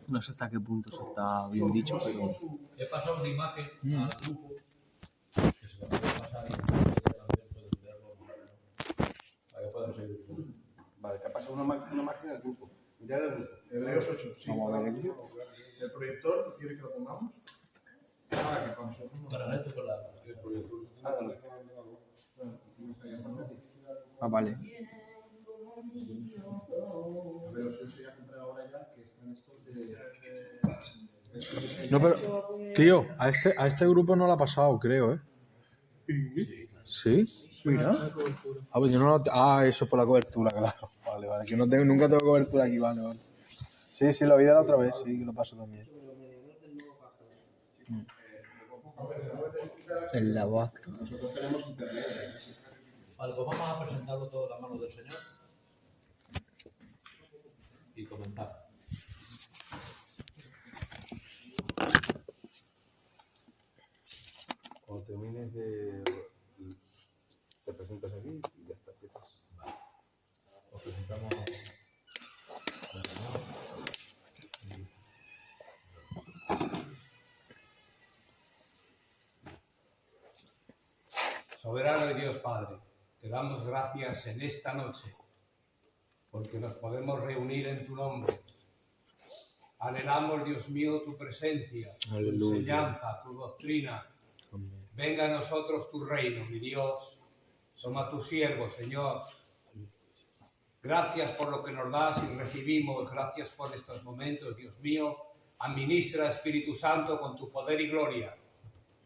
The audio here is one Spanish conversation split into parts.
No sé hasta qué punto eso está bien dicho, pero... He pasado una imagen al grupo que se lo puede pasar y también pueden verlo para que puedan seguir. Vale, que ha pasado una máquina al grupo. Mirad el grupo. Hebreos 8, sí. Vamos a ver el El proyector, ¿quiere que lo pongamos? Ah, que para nosotros no. Para esto con el proyector. Dale. ¿Cómo está llamando? Ah, vale. Hebreos 8 ya compré ahora ya, que están estos de... No, pero, tío, a este grupo no lo ha pasado, creo, ¿eh? ¿Sí? Mira. Ah, pues yo no lo... eso es por la cobertura, claro. Vale, vale, que nunca tengo cobertura aquí, vale. Sí, lo vi de la otra vez, sí, que lo paso también. El lavac. Nosotros tenemos internet. Vale, pues vamos a presentarlo todo a la mano del Señor y comenzar. Cuando termines te presentas aquí y ya está, empiezas. Vale. Os presentamos al Señor. Soberano de Dios Padre, te damos gracias en esta noche porque nos podemos reunir en tu nombre. Anhelamos, Dios mío, tu presencia, Aleluya. tu enseñanza, tu doctrina. Amén. Venga a nosotros tu reino, mi Dios. Somos tus siervos, Señor. Gracias por lo que nos das y recibimos. Gracias por estos momentos, Dios mío. Administra, Espíritu Santo, con tu poder y gloria.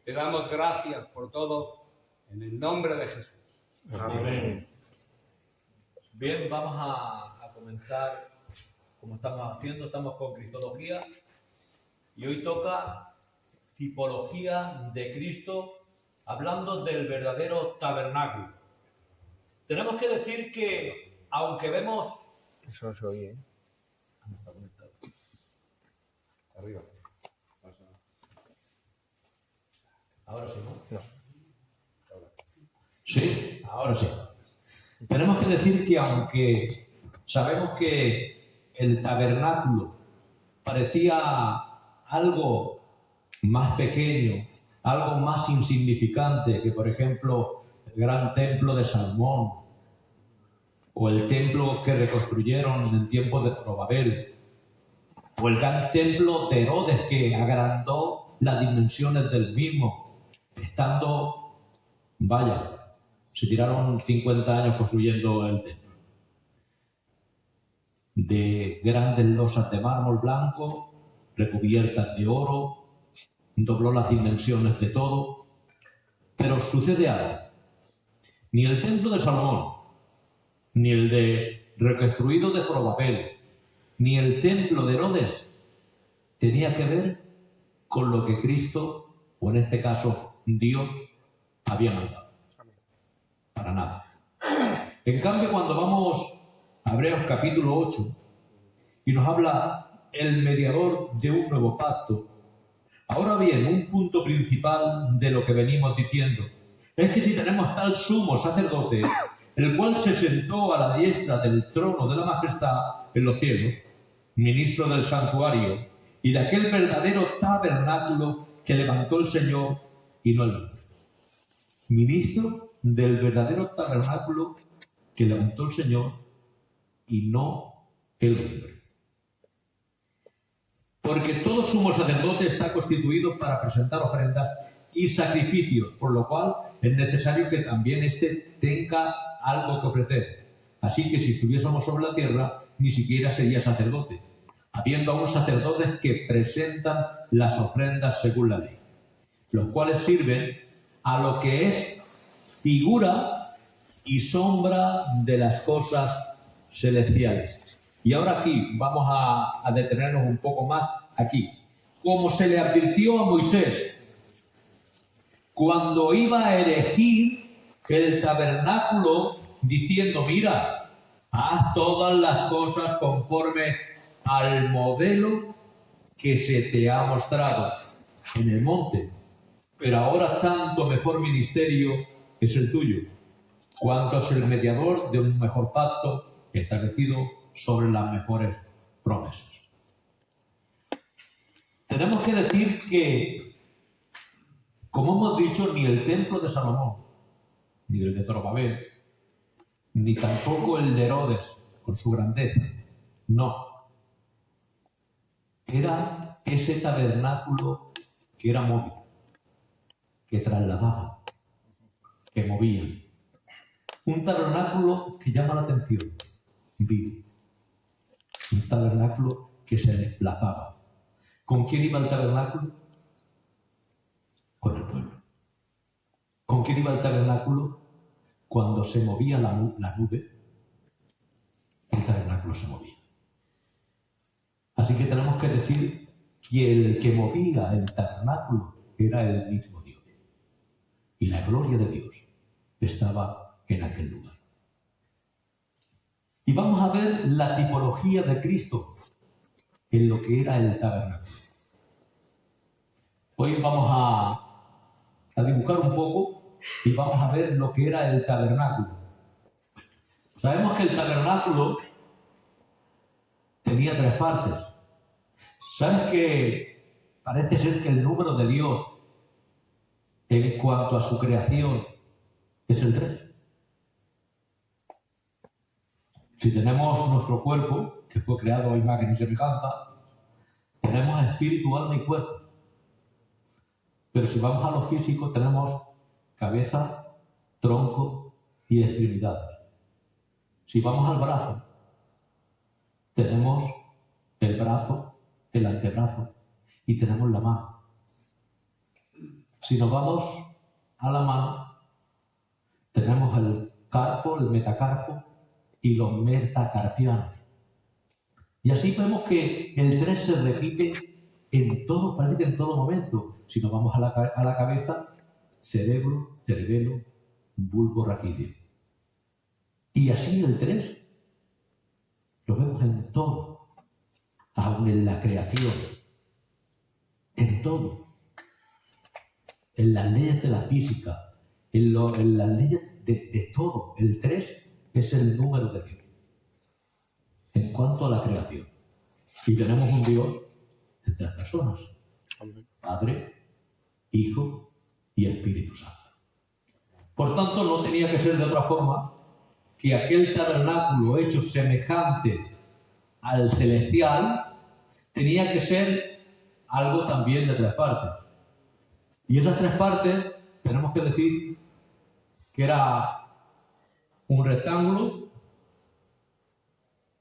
Te damos gracias por todo en el nombre de Jesús. Amén. Bien, vamos a comenzar como estamos haciendo. Estamos con Cristología y hoy toca tipología de Cristo, hablando del verdadero tabernáculo. Tenemos que decir que, aunque vemos... Eso se oye, ¿eh? Arriba. Ahora sí, ¿no? No. Sí, ahora sí. Tenemos que decir que aunque sabemos que el tabernáculo parecía algo más pequeño, algo más insignificante que, por ejemplo, el gran templo de Salomón o el templo que reconstruyeron en tiempos de Zorobabel o el gran templo de Herodes que agrandó las dimensiones del mismo, estando, vaya, se tiraron 50 años construyendo el templo. De grandes losas de mármol blanco, recubiertas de oro, dobló las dimensiones de todo. Pero sucede algo. Ni el templo de Salomón, ni el de reconstruido de Zorobabel, ni el templo de Herodes tenía que ver con lo que Cristo, o en este caso Dios, había mandado. Para nada. En cambio, cuando vamos a Hebreos capítulo 8 y nos habla el mediador de un nuevo pacto, ahora bien, un punto principal de lo que venimos diciendo es que si tenemos tal sumo sacerdote, el cual se sentó a la diestra del trono de la majestad en los cielos, ministro del santuario y de aquel verdadero tabernáculo que levantó el Señor y no el hombre. Ministro del verdadero tabernáculo que levantó el Señor y no el hombre. Porque todo sumo sacerdote está constituido para presentar ofrendas y sacrificios, por lo cual es necesario que también éste tenga algo que ofrecer. Así que si estuviésemos sobre la tierra, ni siquiera sería sacerdote, habiendo aún sacerdotes que presentan las ofrendas según la ley, los cuales sirven a lo que es figura y sombra de las cosas celestiales. Y ahora aquí vamos a detenernos un poco más aquí. Como se le advirtió a Moisés cuando iba a erigir el tabernáculo, diciendo: mira, haz todas las cosas conforme al modelo que se te ha mostrado en el monte. Pero ahora tanto mejor ministerio es el tuyo, cuanto es el mediador de un mejor pacto establecido sobre las mejores tenemos que decir que, como hemos dicho, ni el templo de Salomón, ni el de Zorobabel, ni tampoco el de Herodes, con su grandeza, no. Era ese tabernáculo que era móvil, que trasladaba, que movía. Un tabernáculo que llama la atención, vivo. Un tabernáculo que se desplazaba. ¿Con quién iba el tabernáculo? Con el pueblo. ¿Con quién iba el tabernáculo? Cuando se movía la nube, el tabernáculo se movía. Así que tenemos que decir que el que movía el tabernáculo era el mismo Dios. Y la gloria de Dios estaba en aquel lugar. Y vamos a ver la tipología de Cristo en lo que era el tabernáculo. Hoy vamos a dibujar un poco y vamos a ver lo que era el tabernáculo. Sabemos que el tabernáculo tenía 3 partes. ¿Sabes que parece ser que el número de Dios en cuanto a su creación es el 3? Si tenemos nuestro cuerpo, que fue creado a imagen y semejanza, tenemos espíritu, alma y cuerpo. Pero si vamos a lo físico, tenemos cabeza, tronco y extremidades. Si vamos al brazo, tenemos el brazo, el antebrazo y tenemos la mano. Si nos vamos a la mano, tenemos el carpo, el metacarpo y los metacarpianos. Y así vemos que el 3 se repite en todo, parece que en todo momento. Si nos vamos a la cabeza, cerebro, cerebelo, bulbo raquídeo. Y así el 3 lo vemos en todo, aún en la creación, en todo. En las leyes de la física, en las leyes de todo. El 3 es el número de Dios en cuanto a la creación. Y tenemos un Dios en 3 personas: Padre, Hijo y Espíritu Santo. Por tanto, no tenía que ser de otra forma que aquel tabernáculo hecho semejante al celestial tenía que ser algo también de 3 partes. Y esas 3 partes tenemos que decir que era un rectángulo.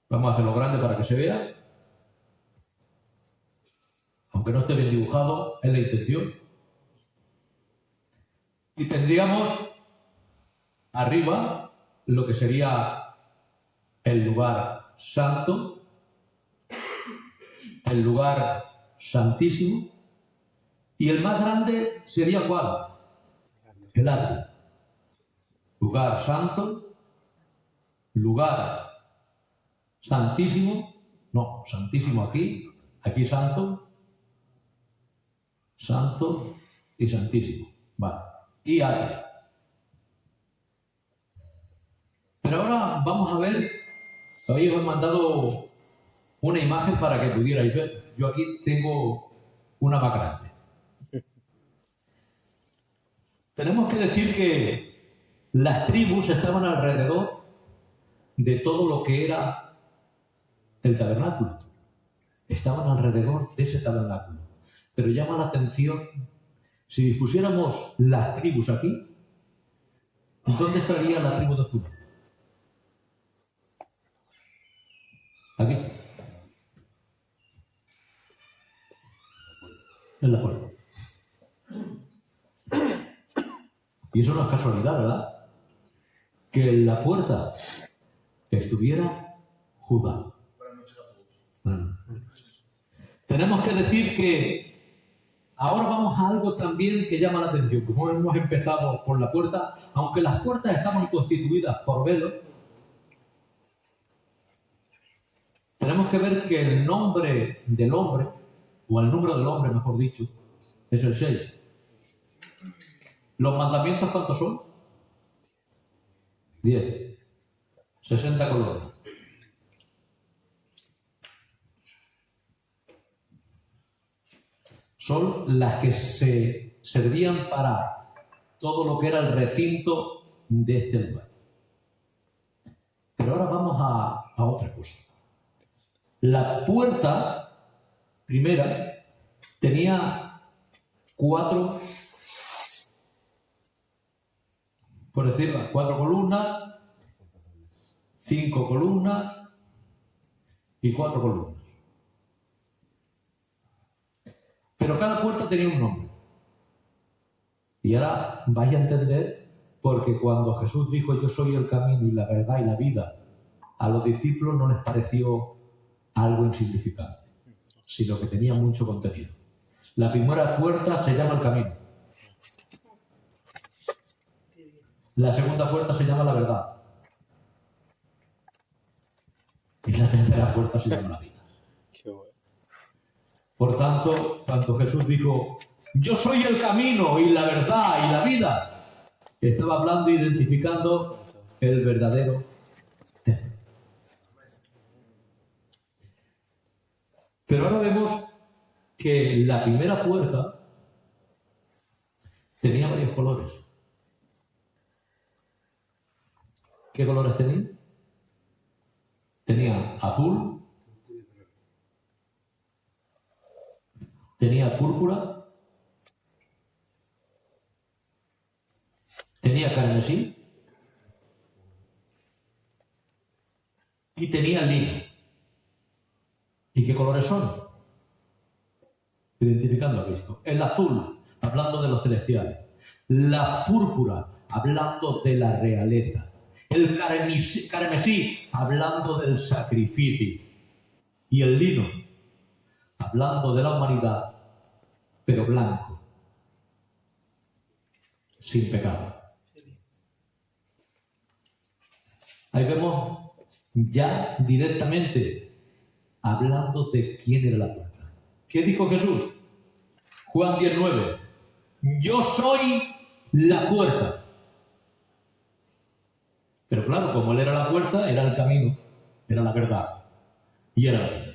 Vamos a hacerlo grande para que se vea. Aunque no esté bien dibujado, es la intención. Y tendríamos arriba lo que sería el lugar santo, el lugar santísimo, y el más grande sería ¿cuál? El atrio. Lugar santo, lugar santísimo, no, santísimo aquí, aquí santo, santo y santísimo. Vale. Y atrio. Pero ahora vamos a ver, hoy os he mandado una imagen para que pudierais ver. Yo aquí tengo una más grande. Tenemos que decir que las tribus estaban alrededor de todo lo que era el tabernáculo. Estaban alrededor de ese tabernáculo. Pero llama la atención, si pusiéramos las tribus aquí, ¿dónde estaría la tribu de Judá? Aquí. En la puerta. Y eso no es casualidad, ¿verdad? Que en la puerta estuviera Judá. Tenemos que decir que ahora vamos a algo también que llama la atención. Como hemos empezado por la puerta, aunque las puertas estaban constituidas por velos, tenemos que ver que el nombre del hombre, o el número del hombre, mejor dicho, es el 6. ¿Los mandamientos cuántos son? 10. 60 colores. son las que se servían para todo lo que era el recinto de este lugar. Pero ahora vamos a otra cosa. La puerta primera tenía 4, por decirlo, 4 columnas, 5 columnas y 4 columnas. Pero cada puerta tenía un nombre. Y ahora vais a entender, porque cuando Jesús dijo yo soy el camino y la verdad y la vida, a los discípulos no les pareció algo insignificante, sino que tenía mucho contenido. La primera puerta se llama el camino. La segunda puerta se llama la verdad. Y la tercera puerta se llama la vida. Qué bueno. Por tanto, cuando Jesús dijo, yo soy el camino y la verdad y la vida, estaba hablando e identificando el verdadero templo. Pero ahora vemos que la primera puerta tenía varios colores. ¿Qué colores tenía? Tenía azul, tenía púrpura, tenía carmesí y tenía lino. ¿Y qué colores son? Identificando a Cristo. El azul, hablando de los celestiales. La púrpura, hablando de la realeza. El carmesí, hablando del sacrificio. Y el lino, hablando de la humanidad, pero blanco, sin pecado. Ahí vemos ya directamente hablando de quién era la puerta. ¿Qué dijo Jesús? Juan 10:9. Yo soy la puerta. Pero claro, como él era la puerta, era el camino, era la verdad y era la vida.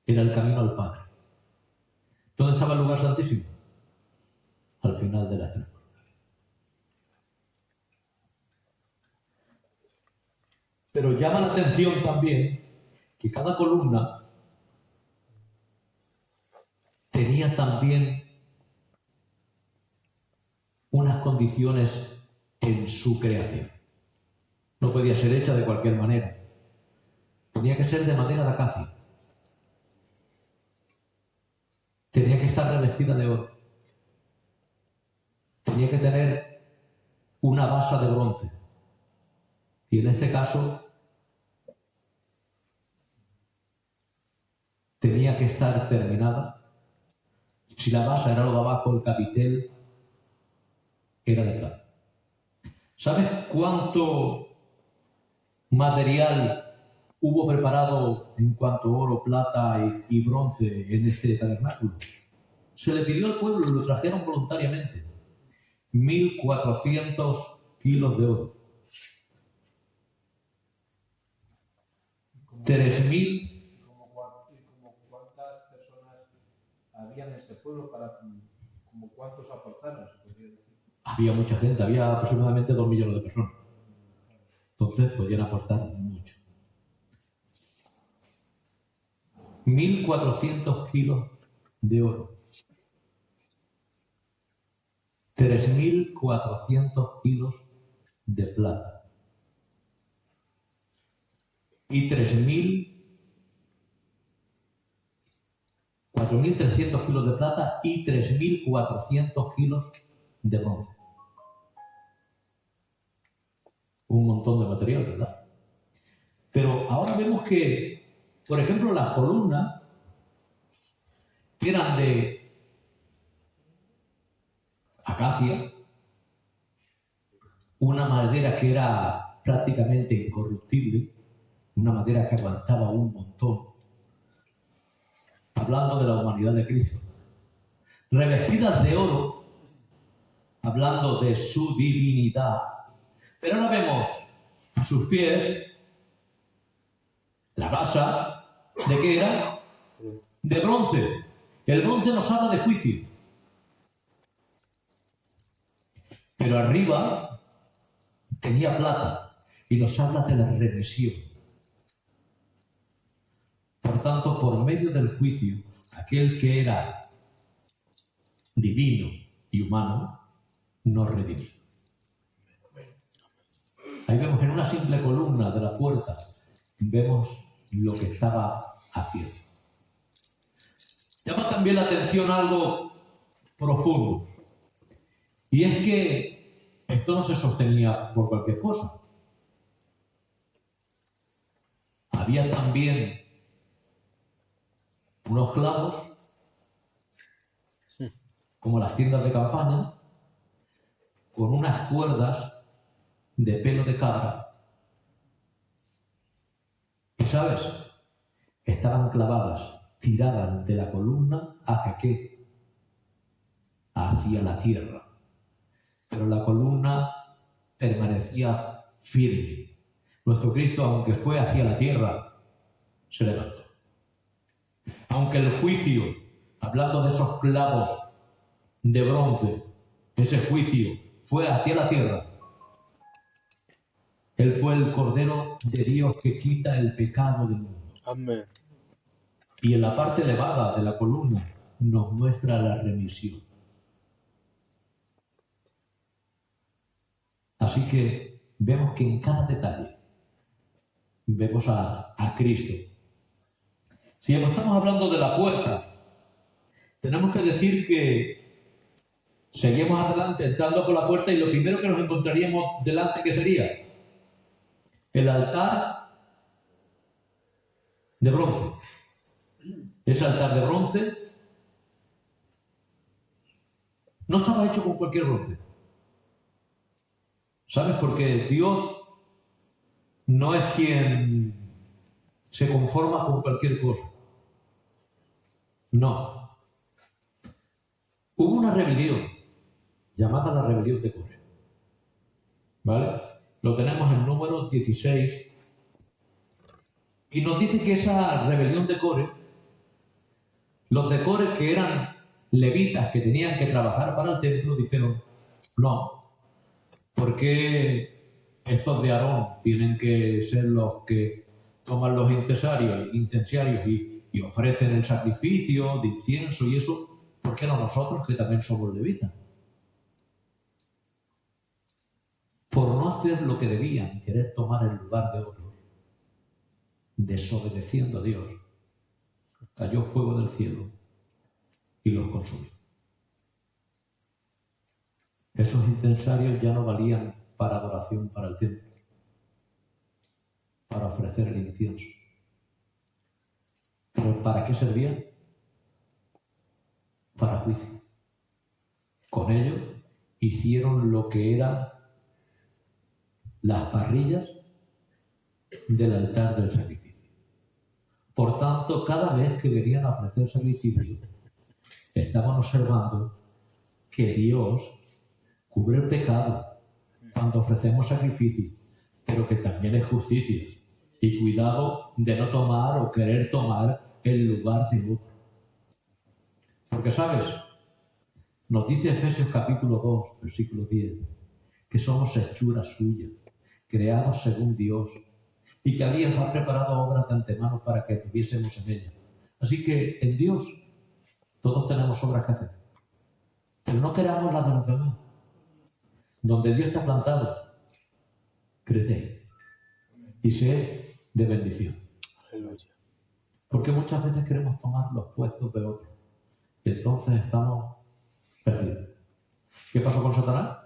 Era el camino al Padre. ¿Dónde estaba el lugar santísimo? Al final de las 3 puertas. Pero llama la atención también que cada columna tenía también unas condiciones en su creación. No podía ser hecha de cualquier manera. Tenía que ser de madera de acacia. Tenía que estar revestida de oro. Tenía que tener una base de bronce. Y en este caso tenía que estar terminada. Si la base era lo de abajo, el capitel era de plata. ¿Sabes cuánto material hubo preparado en cuanto a oro, plata y bronce en este tabernáculo? Se le pidió al pueblo y lo trajeron voluntariamente. 1.400 kilos de oro. 3.000. ¿Como cuántas personas había en ese pueblo para como cuántos aportaron, se podría decir? Había mucha gente, había aproximadamente 2 millones de personas. Entonces podían aportar mucho. 1.400 kilos de oro. 3.400 kilos de plata. Y 4.300 kilos de plata y 3.400 kilos de bronce. Un montón de material, ¿verdad? Pero ahora vemos que, por ejemplo, las columnas que eran de acacia, una madera que era prácticamente incorruptible, una madera que aguantaba un montón, hablando de la humanidad de Cristo, revestidas de oro, hablando de su divinidad. Pero ahora vemos a sus pies la base, ¿de qué era? De bronce. El bronce nos habla de juicio. Pero arriba tenía plata y nos habla de la remisión. Por tanto, por medio del juicio, aquel que era divino y humano nos redimió. Ahí vemos en una simple columna de la puerta, vemos lo que estaba haciendo. Llama también la atención algo profundo. Y es que esto no se sostenía por cualquier cosa. Había también unos clavos, como las tiendas de campaña, con unas cuerdas de pelo de cabra. Y sabes, estaban clavadas, tiradas de la columna hacia qué? Hacia la tierra. Pero la columna permanecía firme. Nuestro Cristo, aunque fue hacia la tierra, se levantó. Aunque el juicio, hablando de esos clavos de bronce, ese juicio fue hacia la tierra, Él fue el Cordero de Dios que quita el pecado del mundo. Amén. Y en la parte elevada de la columna nos muestra la remisión. Así que vemos que en cada detalle vemos a Cristo. Si estamos hablando de la puerta, tenemos que decir que seguimos adelante entrando por la puerta y lo primero que nos encontraríamos delante, ¿qué sería? El altar de bronce. Ese altar de bronce no estaba hecho con cualquier bronce. ¿Sabes? Porque Dios no es quien se conforma con cualquier cosa. No. Hubo una rebelión llamada la rebelión de Coré. ¿Vale? Lo tenemos en Números 16. Y nos dice que esa rebelión de Coré, los de Coré que eran levitas que tenían que trabajar para el templo, dijeron, no, porque estos de Aarón tienen que ser los que toman los incensarios y ofrecen el sacrificio de incienso y eso, ¿por qué no nosotros que también somos levitas? Por no hacer lo que debían y querer tomar el lugar de otros, desobedeciendo a Dios, cayó fuego del cielo y los consumió. Esos incensarios ya no valían para adoración para el templo, para ofrecer el incienso. ¿Pero para qué servían? Para juicio. Con ellos hicieron lo que eran las parrillas del altar del sacrificio. Por tanto, cada vez que venían a ofrecer sacrificio, estaban observando que Dios cubre el pecado cuando ofrecemos sacrificio, pero que también es justicia. Y cuidado de no tomar o querer tomar el lugar de otro. Porque, ¿sabes? Nos dice Efesios capítulo 2, versículo 10, que somos hechura suya, creados según Dios, y que había preparado obras de antemano para que estuviésemos en ella. Así que en Dios todos tenemos obras que hacer. Pero no queramos las de los demás. Donde Dios te ha plantado, crece y sé de bendición. Aleluya. Porque muchas veces queremos tomar los puestos de otros. Y entonces estamos perdidos. ¿Qué pasó con Satanás?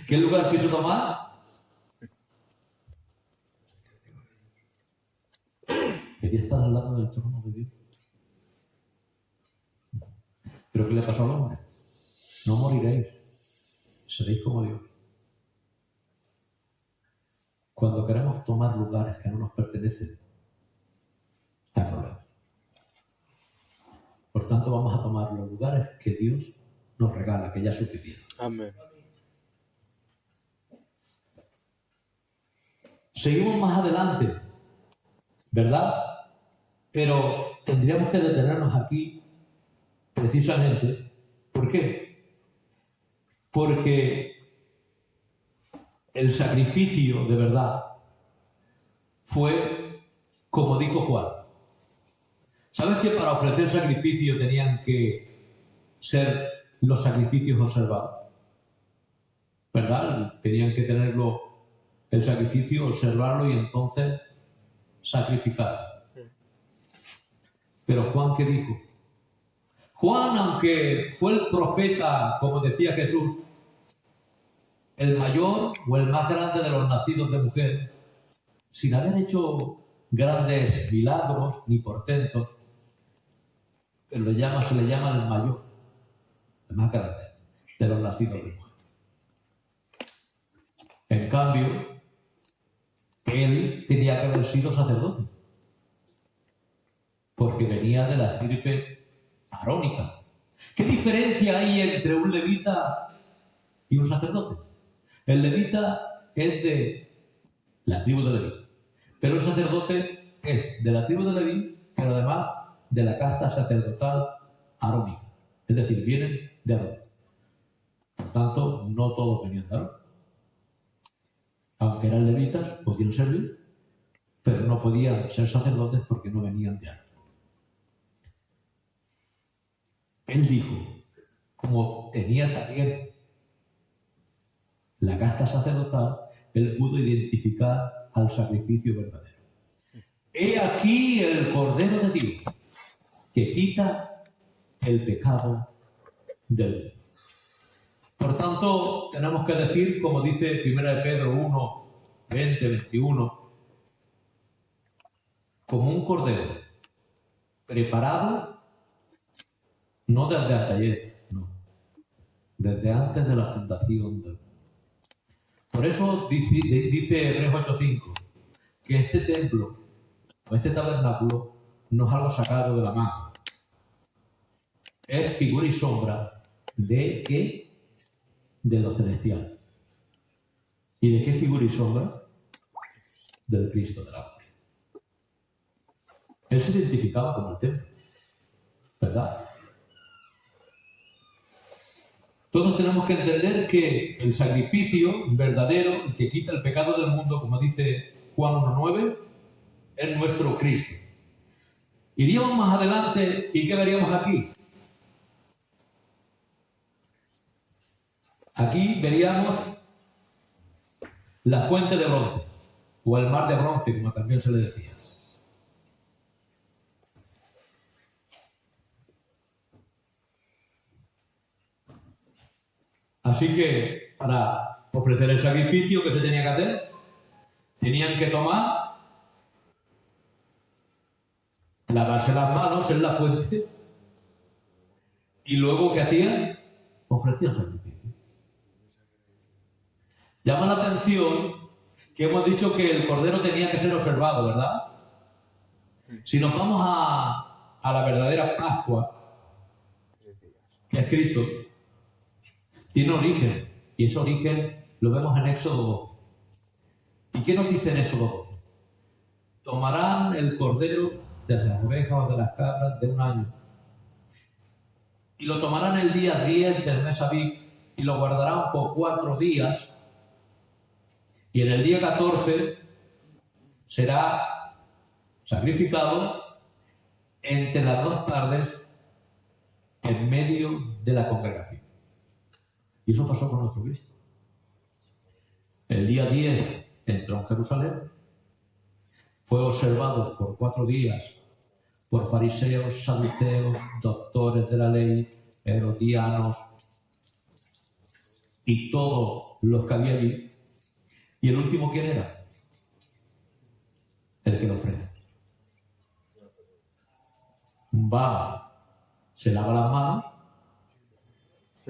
¿Qué lugar quiso tomar? Quería estar al lado del trono de Dios. ¿Pero qué le pasó al hombre? No moriréis, seréis como Dios. Cuando queremos tomar lugares que no nos pertenecen, hay problemas. Por tanto, vamos a tomar los lugares que Dios nos regala, que ya es suficiente. Amén. Seguimos más adelante, ¿verdad? Pero tendríamos que detenernos aquí precisamente. ¿Por qué? Porque el sacrificio de verdad fue como dijo Juan. ¿Sabes que para ofrecer sacrificio tenían que ser los sacrificios observados? ¿Verdad? Tenían que tenerlo, el sacrificio, observarlo y entonces sacrificar. Pero Juan, ¿qué dijo? Juan, aunque fue el profeta, como decía Jesús, el mayor o el más grande de los nacidos de mujer, sin haber hecho grandes milagros ni portentos, pero se le llama el mayor, el más grande de los nacidos de mujer. En cambio, él tenía que haber sido sacerdote, porque venía de la estirpe arónica. ¿Qué diferencia hay entre un levita y un sacerdote? El levita es de la tribu de Leví, pero el sacerdote es de la tribu de Leví, pero además de la casta sacerdotal arónica. Es decir, vienen de Aarón. Por tanto, no todos venían de Aarón. Aunque eran levitas, podían servir, pero no podían ser sacerdotes porque no venían de Aarón. Él dijo, como tenía también la casta sacerdotal, él pudo identificar al sacrificio verdadero. He aquí el Cordero de Dios, que quita el pecado del mundo. Por tanto, tenemos que decir, como dice 1 Pedro 1, 20, 21, como un cordero preparado, no desde ayer, no, desde antes de la fundación del mundo. Por eso dice Hebreos 8:5 que este templo o este tabernáculo no es algo sacado de la mano. Es figura y sombra de ¿qué? De lo celestial. ¿Y de qué figura y sombra? Del Cristo de la gloria. Él se identificaba como el templo, ¿verdad? Todos tenemos que entender que el sacrificio verdadero, el que quita el pecado del mundo, como dice Juan 1:9, es nuestro Cristo. Iríamos más adelante y ¿qué veríamos aquí? Aquí veríamos la fuente de bronce, o el mar de bronce, como también se le decía. Así que, para ofrecer el sacrificio que se tenía que hacer, tenían que tomar, lavarse las manos en la fuente, y luego, ¿qué hacían? Ofrecían sacrificio. Llama la atención que hemos dicho que el cordero tenía que ser observado, ¿verdad? Si nos vamos a la verdadera Pascua, que es Cristo, tiene origen, y ese origen lo vemos en Éxodo 12. ¿Y qué nos dice en Éxodo 12? Tomarán el cordero de las ovejas o de las cabras de un año, y lo tomarán el día 10 del mes Abib, y lo guardarán por 4 días, y en el día 14 será sacrificado entre las 2 tardes en medio de la congregación. Y eso pasó con nuestro Cristo. El día 10 entró en Jerusalén, fue observado por 4 días por fariseos, saduceos, doctores de la ley, herodianos y todos los que había allí. ¿Y el último quién era? El que lo ofrece. Va, se lava las manos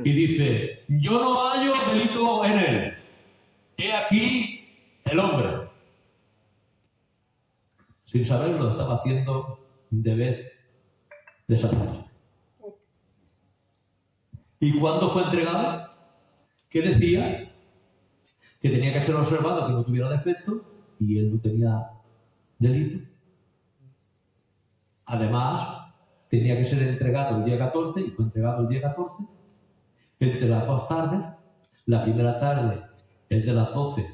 y dice, yo no hallo delito en él. He aquí el hombre. Sin saberlo, estaba haciendo de vez de sacerdote. ¿Y cuándo fue entregado? ¿Qué decía? Que tenía que ser observado, que no tuviera defecto, y él no tenía delito. Además, tenía que ser entregado el día 14 y fue entregado el día 14, entre las 2 tardes. La primera tarde es de las 12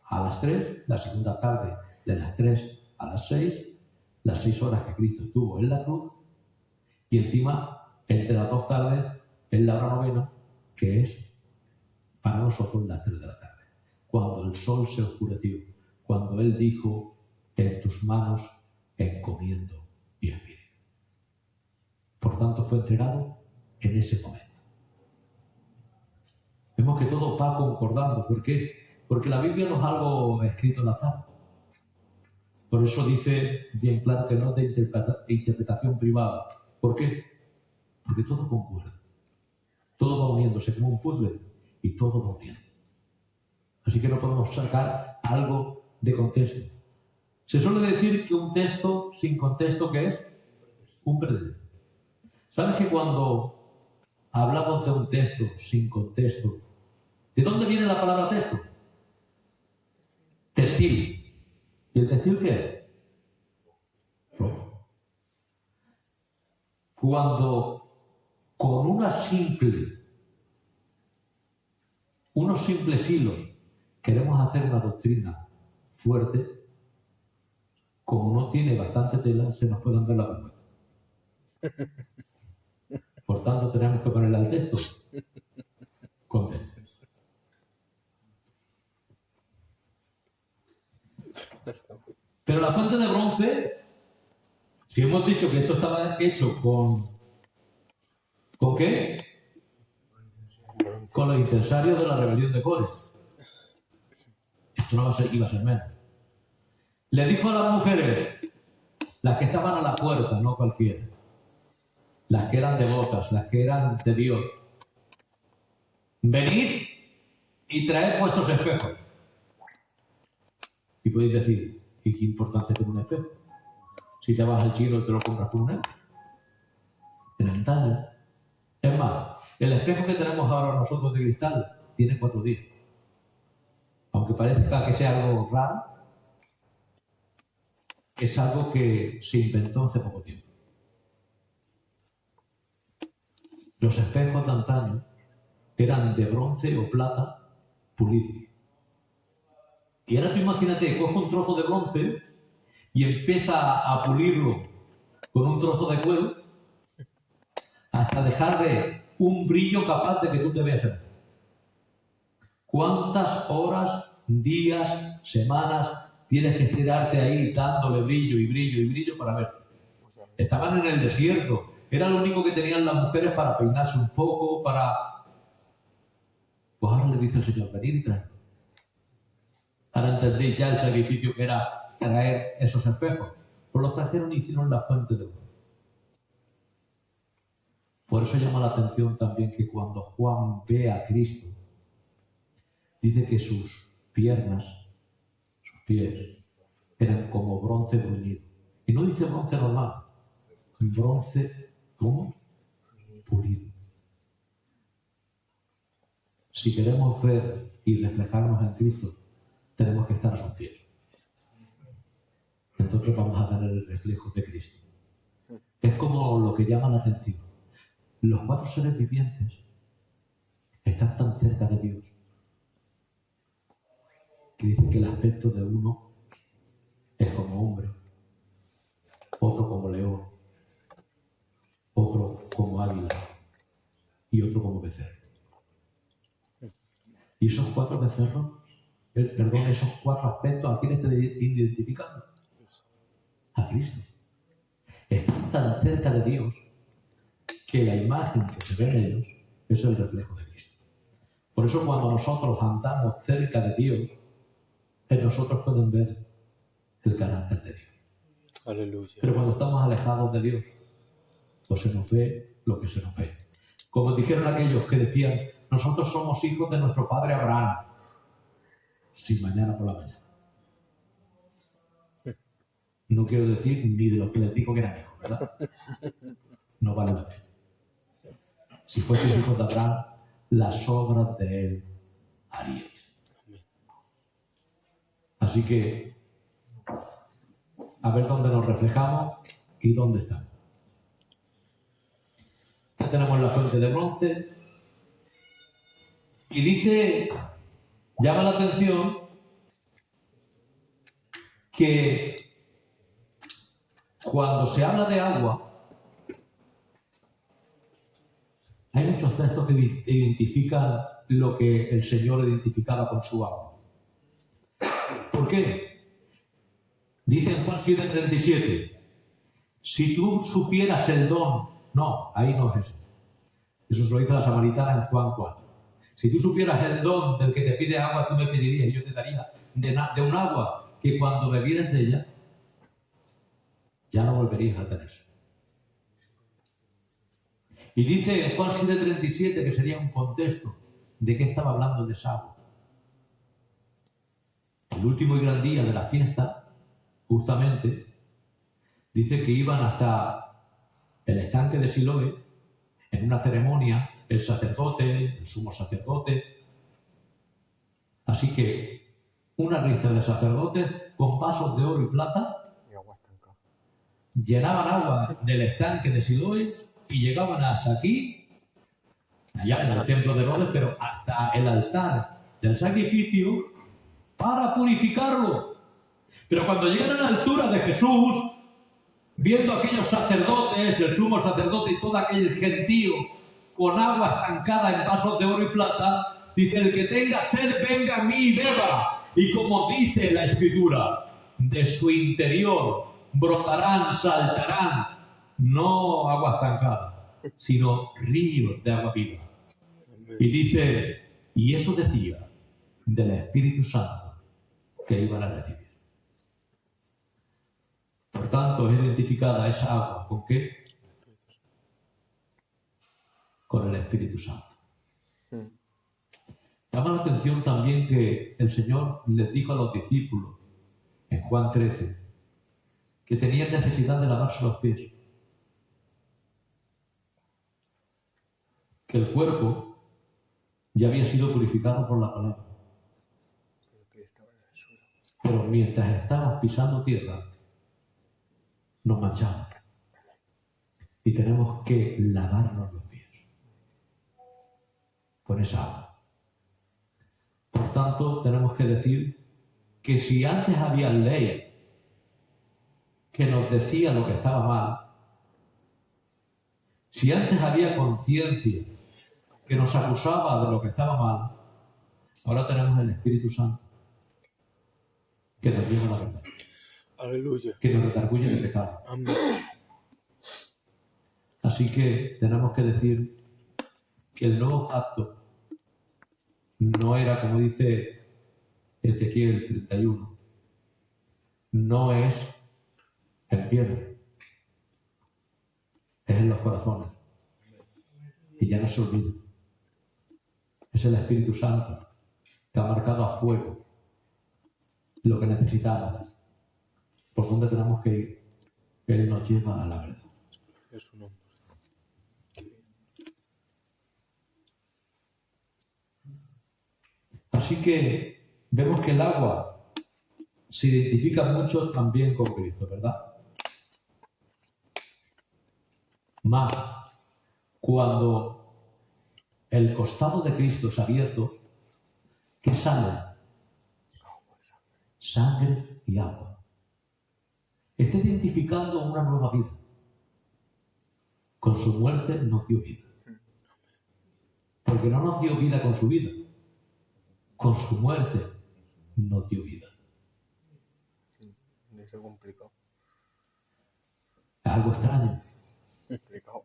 a las 3, la segunda tarde de las 3 a las 6, las 6 horas que Cristo estuvo en la cruz, y encima, entre las 2 tardes, es la hora novena, que es para nosotros las 3 de la tarde, cuando el sol se oscureció, cuando Él dijo: en tus manos encomiendo mi espíritu. Por tanto, fue entregado en ese momento. Vemos que todo va concordando. ¿Por qué? Porque la Biblia no es algo escrito al azar. Por eso dice bien claro que no es de interpretación privada. ¿Por qué? Porque todo concuerda. Todo va uniéndose como un puzzle y todo va uniendo. Así que no podemos sacar algo de contexto. Se suele decir que un texto sin contexto, ¿qué es? Un pretexto. ¿Sabes que cuando hablamos de un texto sin contexto, ¿de dónde viene la palabra texto? Textil. ¿Y el textil qué es? Ropa. Cuando con unos simples hilos queremos hacer una doctrina fuerte, como no tiene bastante tela, se nos pueden ver la vergüenza. Por tanto, tenemos que ponerle al texto contexto. Pero la fuente de bronce, si hemos dicho que esto estaba hecho ¿con qué? Con los incensarios de la rebelión de Cores. Esto no iba a ser menos. Le dijo a las mujeres, las que estaban a la puerta, no cualquiera, las que eran devotas, las que eran de Dios: venid y traed vuestros espejos. Y podéis decir: ¿y qué importancia tiene un espejo? Si te vas al chino y te lo compras con un euro. En antaño. Es más, el espejo que tenemos ahora nosotros de cristal tiene 4 días. Aunque parezca que sea algo raro, es algo que se inventó hace poco tiempo. Los espejos de antaño eran de bronce o plata pulidos. Y ahora tú imagínate, coge un trozo de bronce y empieza a pulirlo con un trozo de cuero hasta dejar de un brillo capaz de que tú te veas en él. ¿Cuántas horas, días, semanas tienes que estirarte ahí dándole brillo y brillo y brillo para ver? Estaban en el desierto. Era lo único que tenían las mujeres para peinarse un poco, para... Pues ahora le dice el Señor: venid y traed. Ahora entendéis ya el sacrificio que era traer esos espejos. Pues los trajeron y hicieron la fuente de bronce. Por eso llama la atención también que cuando Juan ve a Cristo, dice que sus piernas, sus pies, eran como bronce bruñido. Y no dice bronce normal, bronce, ¿cómo? Pulido. Si queremos ver y reflejarnos en Cristo, tenemos que estar a sus pies. Entonces vamos a tener el reflejo de Cristo. Es como lo que llama la atención. Los 4 seres vivientes están tan cerca de Dios que dicen que el aspecto de uno es como hombre, otro como león, otro como águila y otro como becerro. Y esos 4 becerros, esos 4 aspectos, ¿a quién están identificando? A Cristo. Están tan cerca de Dios que la imagen que se ve en ellos es el reflejo de Cristo. Por eso cuando nosotros andamos cerca de Dios, en nosotros pueden ver el carácter de Dios. Aleluya. Pero cuando estamos alejados de Dios, pues se nos ve lo que se nos ve. Como dijeron aquellos que decían: nosotros somos hijos de nuestro padre Abraham. Sin mañana por la mañana. No quiero decir ni de lo que les digo que eran hijos, ¿verdad? No vale la pena. Si fueseis hijos de Abraham, las obras de él haríais. Así que, a ver dónde nos reflejamos ¿Y dónde están? Aquí tenemos la fuente de bronce. Y dice, llama la atención que cuando se habla de agua, hay muchos textos que identifican lo que el Señor identificaba con su agua. ¿Por qué? Dice en Juan 7:37, si tú supieras el don, no, ahí no es eso. Eso se lo dice la samaritana en Juan 4. Si tú supieras el don del que te pide agua, tú me pedirías y yo te daría de un agua que cuando bebieras de ella, ya no volverías a tener. Y dice en Juan 7:37 que sería un contexto de qué estaba hablando de esa agua. El último y gran día de la fiesta, justamente, dice que iban hasta el estanque de Siloé en una ceremonia, el sacerdote, el sumo sacerdote. Así que una lista de sacerdotes con vasos de oro y plata Y agua estancada. llenaban agua del estanque de Siloé y llegaban hasta aquí, allá en el templo de Herodes, pero hasta el altar del sacrificio para purificarlo. Pero cuando llegan a la altura de Jesús, viendo a aquellos sacerdotes, el sumo sacerdote y todo aquel gentío con agua estancada en vasos de oro y plata, dice, el que tenga sed venga a mí y beba. Y como dice la Escritura, de su interior brotarán, saltarán, no agua estancada, sino ríos de agua viva. Y dice, y eso decía del Espíritu Santo que iban a recibir. Por tanto, es identificada esa agua, ¿con qué? Con el Espíritu Santo. Llama la atención también que el Señor les dijo a los discípulos, en Juan 13, que tenían necesidad de lavarse los pies. Que el cuerpo ya había sido purificado por la palabra. Pero mientras estamos pisando tierra, nos manchamos. Y tenemos que lavarnos los pies con esa agua. Por tanto, tenemos que decir que si antes había ley que nos decía lo que estaba mal, si antes había conciencia que nos acusaba de lo que estaba mal, ahora tenemos el Espíritu Santo que nos lleva a la verdad. Aleluya. Que nos redarguye de pecado. Amén. Así que tenemos que decir que el nuevo pacto no era, como dice Ezequiel 31, no es en piedra, es en los corazones. Y ya no se olvida. Es el Espíritu Santo que ha marcado a fuego lo que necesitamos, por donde tenemos que ir. Él nos lleva a la verdad. Es su nombre. Así que vemos que el agua se identifica mucho también con Cristo, ¿verdad? Más, cuando el costado de Cristo es abierto, ¿qué sale? Sangre y agua. Está identificando una nueva vida. Con su muerte nos dio vida. Porque no nos dio vida con su vida. Con su muerte nos dio vida. Dice complicado. Es algo extraño. Complicado.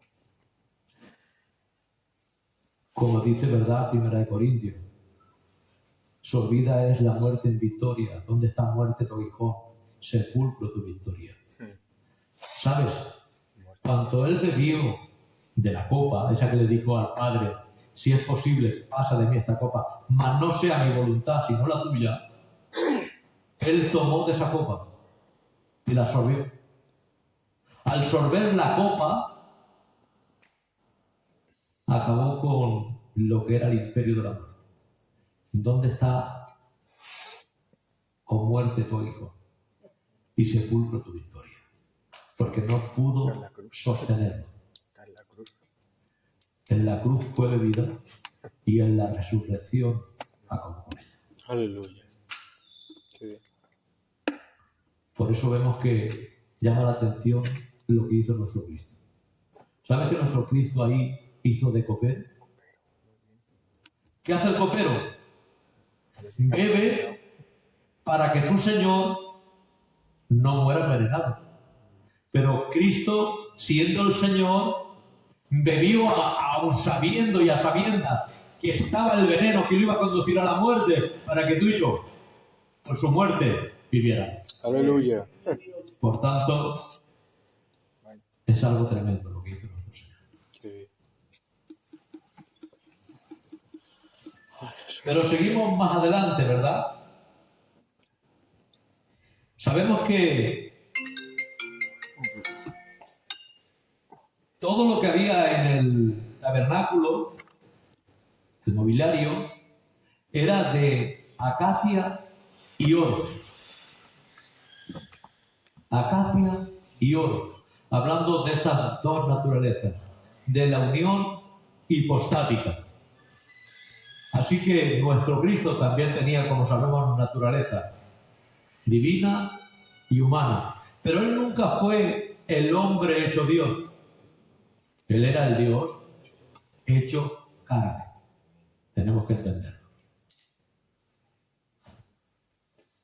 Como dice, ¿verdad? 1 Corintios. Su vida es la muerte en victoria. ¿Dónde está muerte tu hijo? Sepulcro tu victoria. ¿Sabes? Cuando él bebió de la copa, esa que le dijo al Padre, si es posible, pasa de mí esta copa, mas no sea mi voluntad, sino la tuya, él tomó de esa copa y la sorbió. Al sorber la copa, acabó con lo que era el imperio de la muerte. ¿Dónde está, oh muerte, tu hijo? Y sepulcro tu victoria. Porque no pudo sostenerlo. Está en la cruz. En la cruz fue bebida y en la resurrección acabó con ella. Aleluya. Qué bien. Por eso vemos que llama la atención lo que hizo nuestro Cristo. ¿Sabes que nuestro Cristo ahí hizo de copero? ¿Qué hace el copero? Bebe para que su Señor no muera envenenado. Pero Cristo, siendo el Señor, bebió aún sabiendo y a sabiendas que estaba el veneno que lo iba a conducir a la muerte para que tú y yo, por su muerte, viviéramos. Aleluya. Por tanto, es algo tremendo lo que hizo nuestro Señor. Qué bien. Pero seguimos más adelante, ¿verdad? Sabemos que todo lo que había en el tabernáculo, el mobiliario, era de acacia y oro. Acacia y oro. Hablando de esas dos naturalezas, de la unión hipostática. Así que nuestro Cristo también tenía, como sabemos, naturaleza divina y humana. Pero Él nunca fue el hombre hecho Dios. Él era el Dios hecho carne. Tenemos que entenderlo.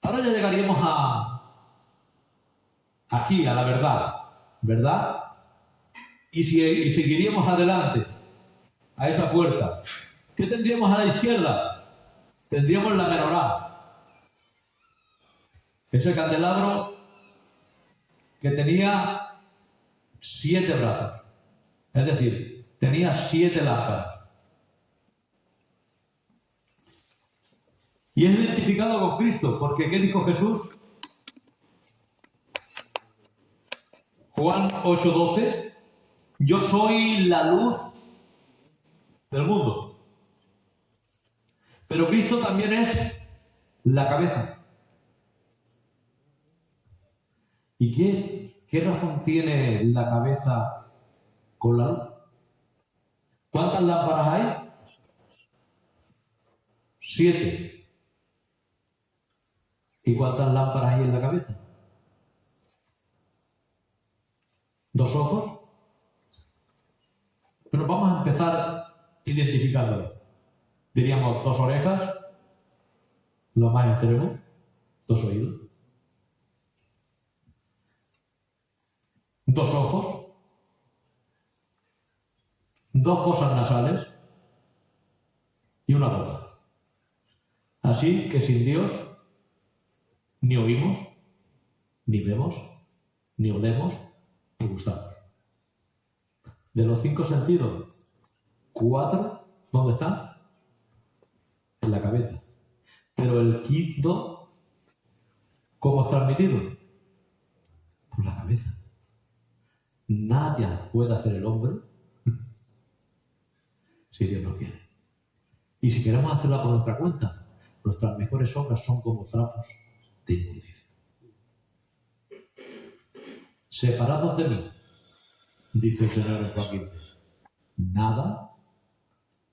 Ahora ya llegaríamos aquí, a la verdad. ¿Verdad? Y seguiríamos adelante, a esa puerta. ¿Qué tendríamos a la izquierda? Tendríamos la menorá. Ese candelabro que tenía 7 brazos. Es decir, tenía 7 lámparas. Y es identificado con Cristo, porque ¿qué dijo Jesús? Juan 8:12, yo soy la luz del mundo. Pero Cristo también es la cabeza. ¿Y qué razón tiene la cabeza con la luz? ¿Cuántas lámparas hay? 7. ¿Y cuántas lámparas hay en la cabeza? 2 ojos. Pero vamos a empezar identificándolo. Diríamos 2 orejas, lo más extremo, 2 oídos. 2 ojos, 2 fosas nasales y una boca. Así que sin Dios ni oímos, ni vemos, ni olemos, ni gustamos. De los 5 sentidos, 4, ¿dónde están? En la cabeza. Pero el quinto, ¿cómo es transmitido? Por la cabeza. Nadie puede hacer el hombre si Dios no quiere. Y si queremos hacerla por nuestra cuenta, nuestras mejores obras son como trapos de inmundicia. Separados de mí, dice el Señor en Juan 15, nada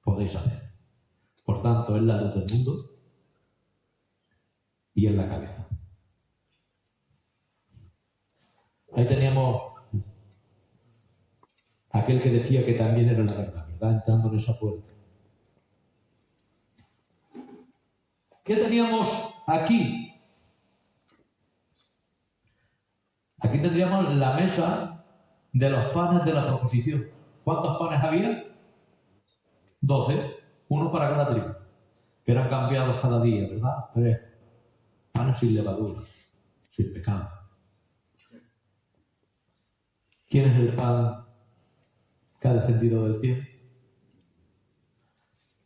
podéis hacer. Por tanto, es la luz del mundo y es la cabeza. Ahí teníamos aquel que decía que también era la verdad, ¿verdad? Entrando en esa puerta. ¿Qué teníamos aquí? Aquí tendríamos la mesa de los panes de la proposición. ¿Cuántos panes había? 12, uno para cada tribu, que eran cambiados cada día, ¿verdad? 3 panes sin levadura, sin pecado. ¿Quién es el pan que ha descendido del cielo?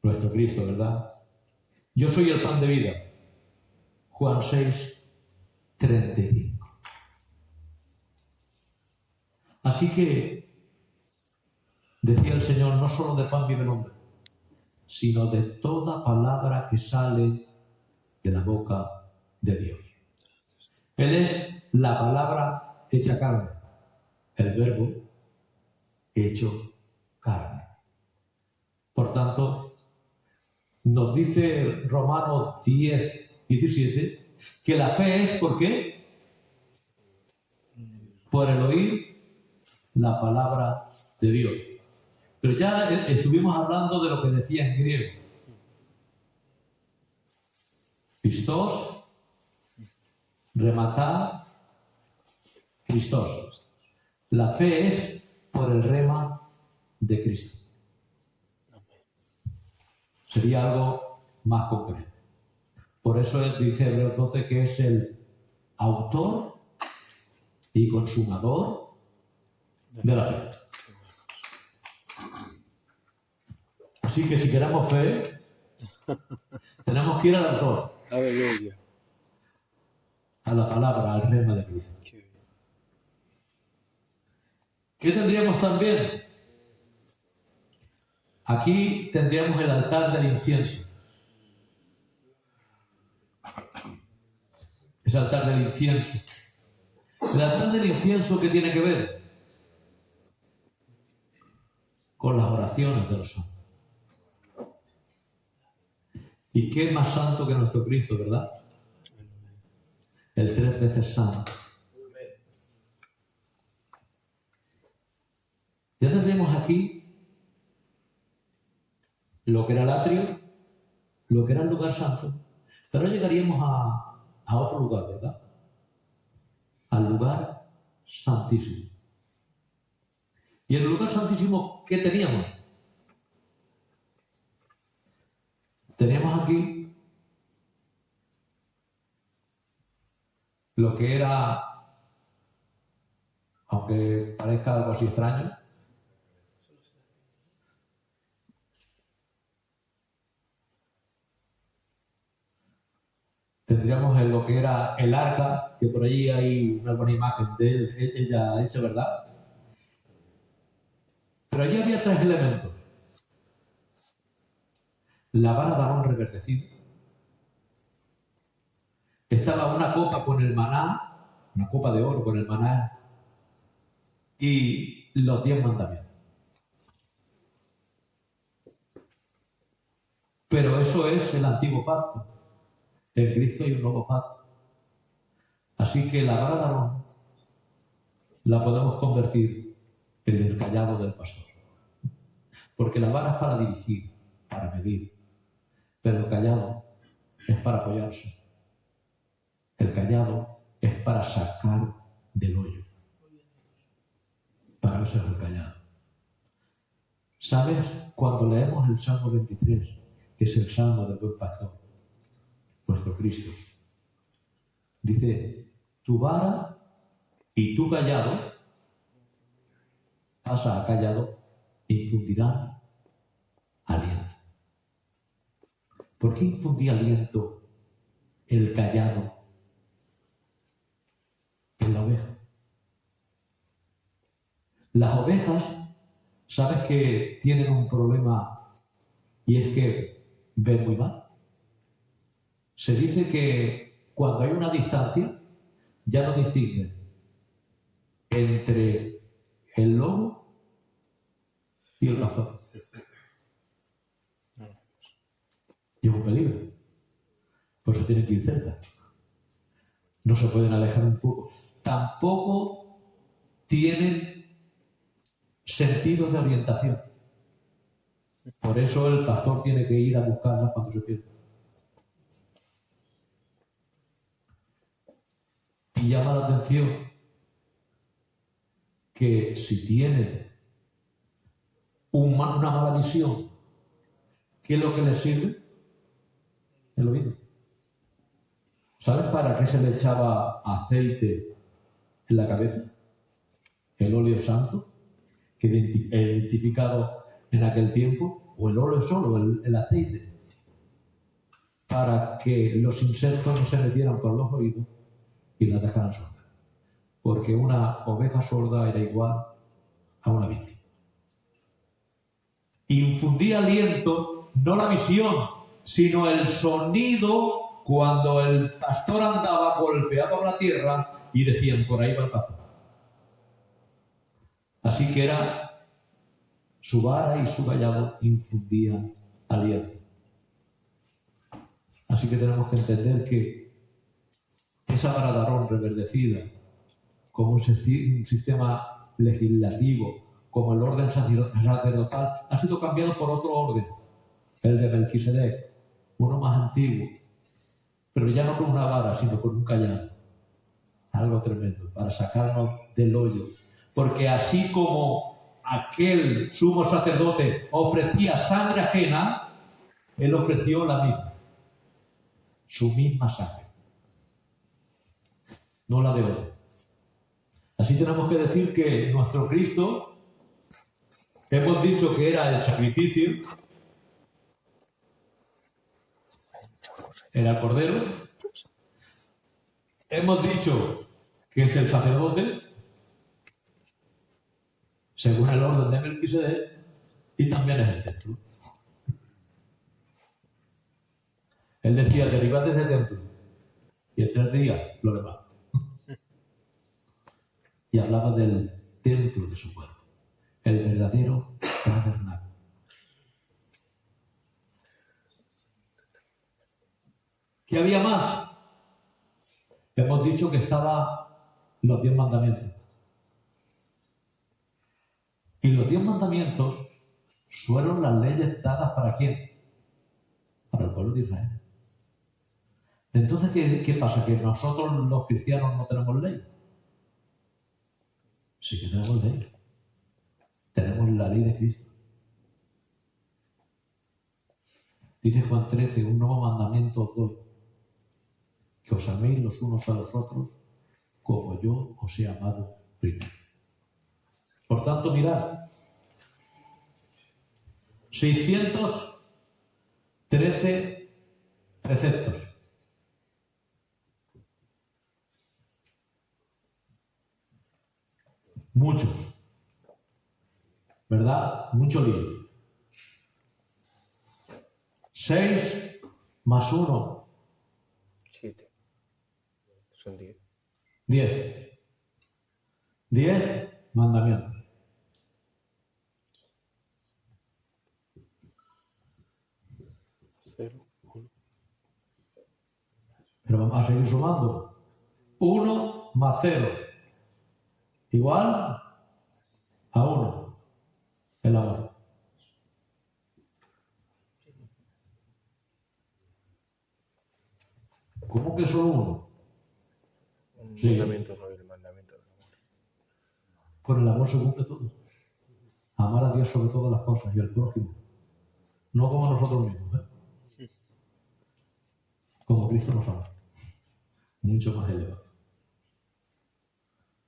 Nuestro Cristo, ¿verdad? Yo soy el pan de vida. Juan 6:35. Así que, decía el Señor, no solo de pan vive el hombre, sino de toda palabra que sale de la boca de Dios. Él es la palabra hecha carne. el Verbo hecho carne. Por tanto, nos dice Romanos 10:17 que la fe es, ¿por qué? Por el oír la palabra de Dios. Pero ya estuvimos hablando de lo que decía en griego. Pistos, rematá, Christos. La fe es por el rema de Cristo. Sería algo más concreto. Por eso dice Hebreos 12 que es el autor y consumador de la fe. Así que si queremos fe, tenemos que ir al autor, Aleluya. a la palabra, al rema de Cristo. ¿Qué tendríamos también? Aquí tendríamos el altar del incienso. Ese altar del incienso. El altar del incienso, ¿qué tiene que ver? Con las oraciones de los santos. ¿Y qué más santo que nuestro Cristo, verdad? El 3 veces santo. Ya tendremos aquí lo que era el atrio, lo que era el lugar santo. Pero llegaríamos a otro lugar, ¿verdad? Al lugar santísimo. Y en el lugar santísimo, ¿qué teníamos? Teníamos aquí lo que era, aunque parezca algo así extraño, tendríamos lo que era el arca, que por allí hay una buena imagen de ella hecha, ¿verdad? Pero allí había 3 elementos. La vara de Aarón reverdecida. Estaba una copa con el maná, una copa de oro con el maná, y los 10 mandamientos. Pero eso es el antiguo pacto. En Cristo hay un nuevo pacto. Así que la vara de Aarón la podemos convertir en el cayado del pastor. Porque la vara es para dirigir, para medir. Pero el cayado es para apoyarse. El cayado es para sacar del hoyo. Para eso es el cayado. ¿Sabes? Cuando leemos el Salmo 23, que es el Salmo del buen pastor, nuestro Cristo, dice, tu vara y tu cayado, pasa a cayado, infundirán aliento. ¿Por qué infundía aliento el cayado en la oveja? Las ovejas, ¿sabes que tienen un problema? Y es que ven muy mal. Se dice que cuando hay una distancia, ya no distinguen entre el lobo y el pastor. Y es un peligro. Por eso tienen que ir cerca. No se pueden alejar un poco. Tampoco tienen sentidos de orientación. Por eso el pastor tiene que ir a buscarlas cuando se pierden. Y llama la atención que si tienen una mala visión, ¿qué es lo que les sirve? El oído. ¿Sabes para qué se le echaba aceite en la cabeza? El óleo santo, que identificado en aquel tiempo, o el óleo solo, el aceite, para que los insectos no se metieran por los oídos y las dejaran sordas. Porque una oveja sorda era igual a una víctima. Infundía aliento, no la visión, sino el sonido cuando el pastor andaba golpeado por la tierra y decían, por ahí va el pastor. Así que era su vara y su callado infundían aliento. Así que tenemos que entender que esa vara de Aarón reverdecida como un sistema legislativo, como el orden sacerdotal, ha sido cambiado por otro orden, el de Melquisedec, uno más antiguo, pero ya no con una vara, sino con un callado. Algo tremendo, para sacarnos del hoyo. Porque así como aquel sumo sacerdote ofrecía sangre ajena, él ofreció la misma, su misma sangre, no la de hoy. Así tenemos que decir que nuestro Cristo, hemos dicho que era el sacrificio, era el Cordero, hemos dicho que es el sacerdote, según el orden de Melquisedec, y también es el templo. Él decía, derribad de este templo, y en 3 días lo levanto. Y hablaba del templo de su cuerpo, el verdadero tabernáculo. ¿Qué había más? Hemos dicho que estaban los 10 mandamientos. Y los 10 mandamientos fueron las leyes dadas ¿para quién? Para el pueblo de Israel. Entonces, ¿qué pasa? ¿Que nosotros los cristianos no tenemos ley? Sí que tenemos ley. Tenemos la ley de Cristo. Dice Juan 13, un nuevo mandamiento os doy, que os améis los unos a los otros como yo os he amado primero. Por tanto, mirad, 613 preceptos. Muchos. ¿Verdad? Mucho lío. 6 más 1. 7. Son 10. 10. 10 mandamientos. Pero vamos a seguir sumando. 1 más 0 igual a 1. El amor. ¿Cómo que solo 1? Sí. Mandamiento, no el mandamiento del amor. Con el amor se cumple todo. Amar a Dios sobre todas las cosas y al prójimo. No como nosotros mismos, como Cristo nos ama. Mucho más elevado.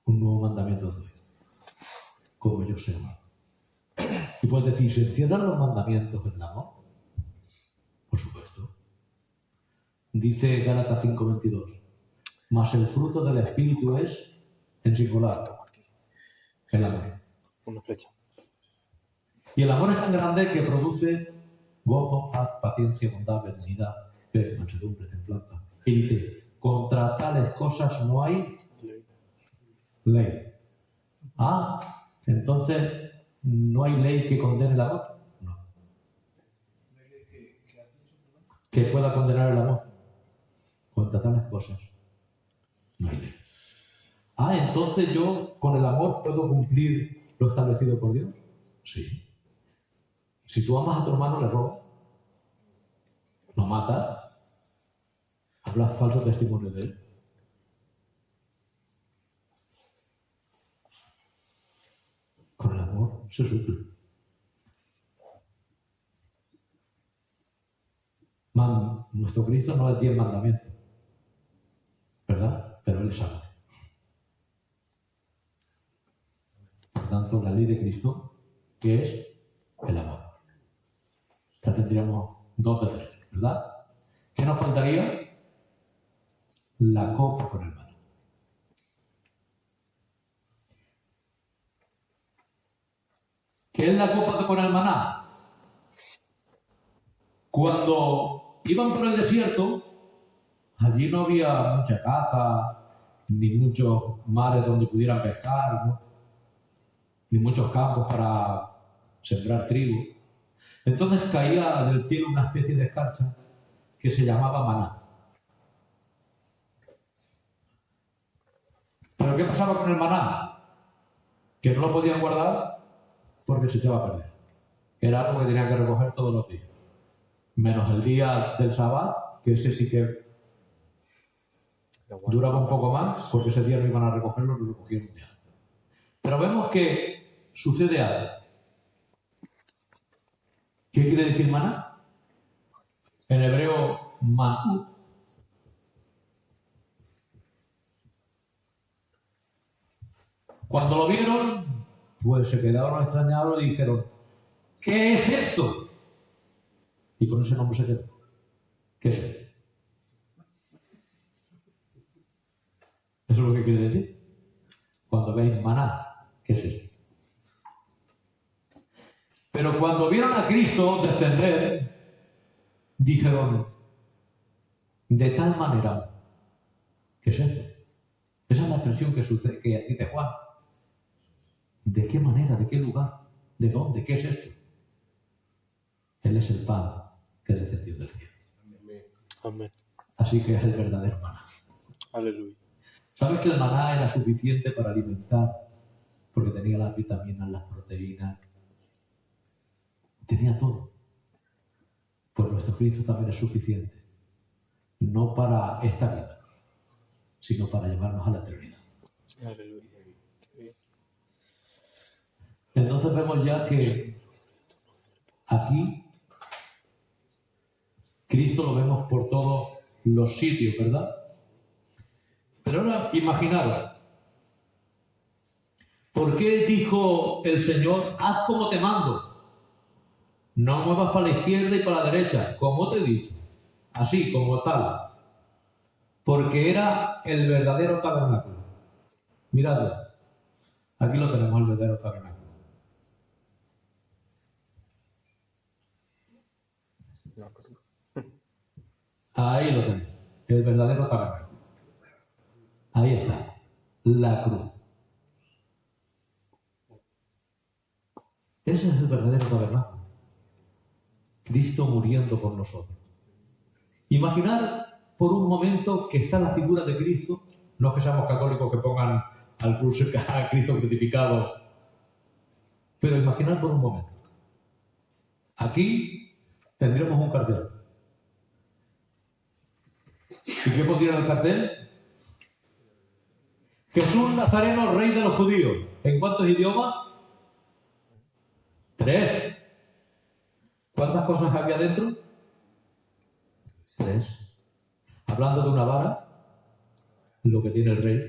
Un nuevo mandamiento os doy. Como yo sé amar. Y puedes decir, ¿se encierran los mandamientos en el amor? Por supuesto. Dice Gálatas 5:22. Mas el fruto del Espíritu es, en singular, el amor. Una flecha. Y el amor es tan grande que produce gozo, paz, paciencia, bondad, benignidad, fe, mansedumbre, templanza. Y dice, contra tales cosas no hay ley. Ah, entonces, ¿no hay ley que condene el amor? No. ¿Que pueda condenar el amor? Contra tales cosas no hay ley. Ah, entonces yo con el amor puedo cumplir lo establecido por Dios. Sí. Si tú amas a tu hermano, le robas, lo matas, hablas falso testimonio de él. Con el amor se suple. Nuestro Cristo no es 10 mandamientos, ¿verdad? Pero Él es amor. Por tanto, la ley de Cristo, que es el amor. Ya tendríamos 2 de 3, ¿verdad? ¿Qué nos faltaría? La copa con el maná. ¿Qué es la copa con el maná? Cuando iban por el desierto, allí no había mucha caza, ni muchos mares donde pudieran pescar, ¿no? ni muchos campos para sembrar trigo. Entonces caía del cielo una especie de escarcha que se llamaba maná. ¿Pero qué pasaba con el maná? Que no lo podían guardar porque se echaba a perder. Era algo que tenían que recoger todos los días. Menos el día del Sabbat, que ese sí que duraba un poco más, porque ese día no iban a recogerlo, lo recogieron ya. Pero vemos que sucede algo. ¿Qué quiere decir maná? En hebreo, manú. Cuando lo vieron, pues se quedaron extrañados y dijeron, ¿qué es esto? Y con ese nombre se quedó. ¿Qué es esto? Eso es lo que quiere decir. Cuando veis maná, ¿qué es esto? Pero cuando vieron a Cristo descender, dijeron, de tal manera, ¿qué es eso? Esa es la expresión que dice Juan. ¿De qué manera? ¿De qué lugar? ¿De dónde? ¿Qué es esto? Él es el pan que descendió del cielo. Amén. Así que es el verdadero maná. Aleluya. ¿Sabes que el maná era suficiente para alimentar? Porque tenía las vitaminas, las proteínas. Tenía todo. Pues nuestro Cristo también es suficiente. No para esta vida, sino para llevarnos a la eternidad. Aleluya. Entonces vemos ya que aquí Cristo lo vemos por todos los sitios, ¿verdad? Pero ahora imaginaros, ¿por qué dijo el Señor, haz como te mando? No muevas para la izquierda y para la derecha, como te he dicho, así como tal. Porque era el verdadero tabernáculo. Miradlo, aquí lo tenemos, el verdadero tabernáculo. Ahí lo tenéis, el verdadero tabernáculo. Ahí está, la cruz. Ese es el verdadero tabernáculo. Cristo muriendo por nosotros. Imaginad por un momento que está la figura de Cristo, no es que seamos católicos que pongan al cruz a Cristo crucificado, pero imaginad por un momento. Aquí tendremos un cartel. ¿Y qué pondría en el cartel? Jesús Nazareno, rey de los judíos. ¿En cuántos idiomas? 3. ¿Cuántas cosas había dentro? 3. Hablando de una vara, lo que tiene el rey.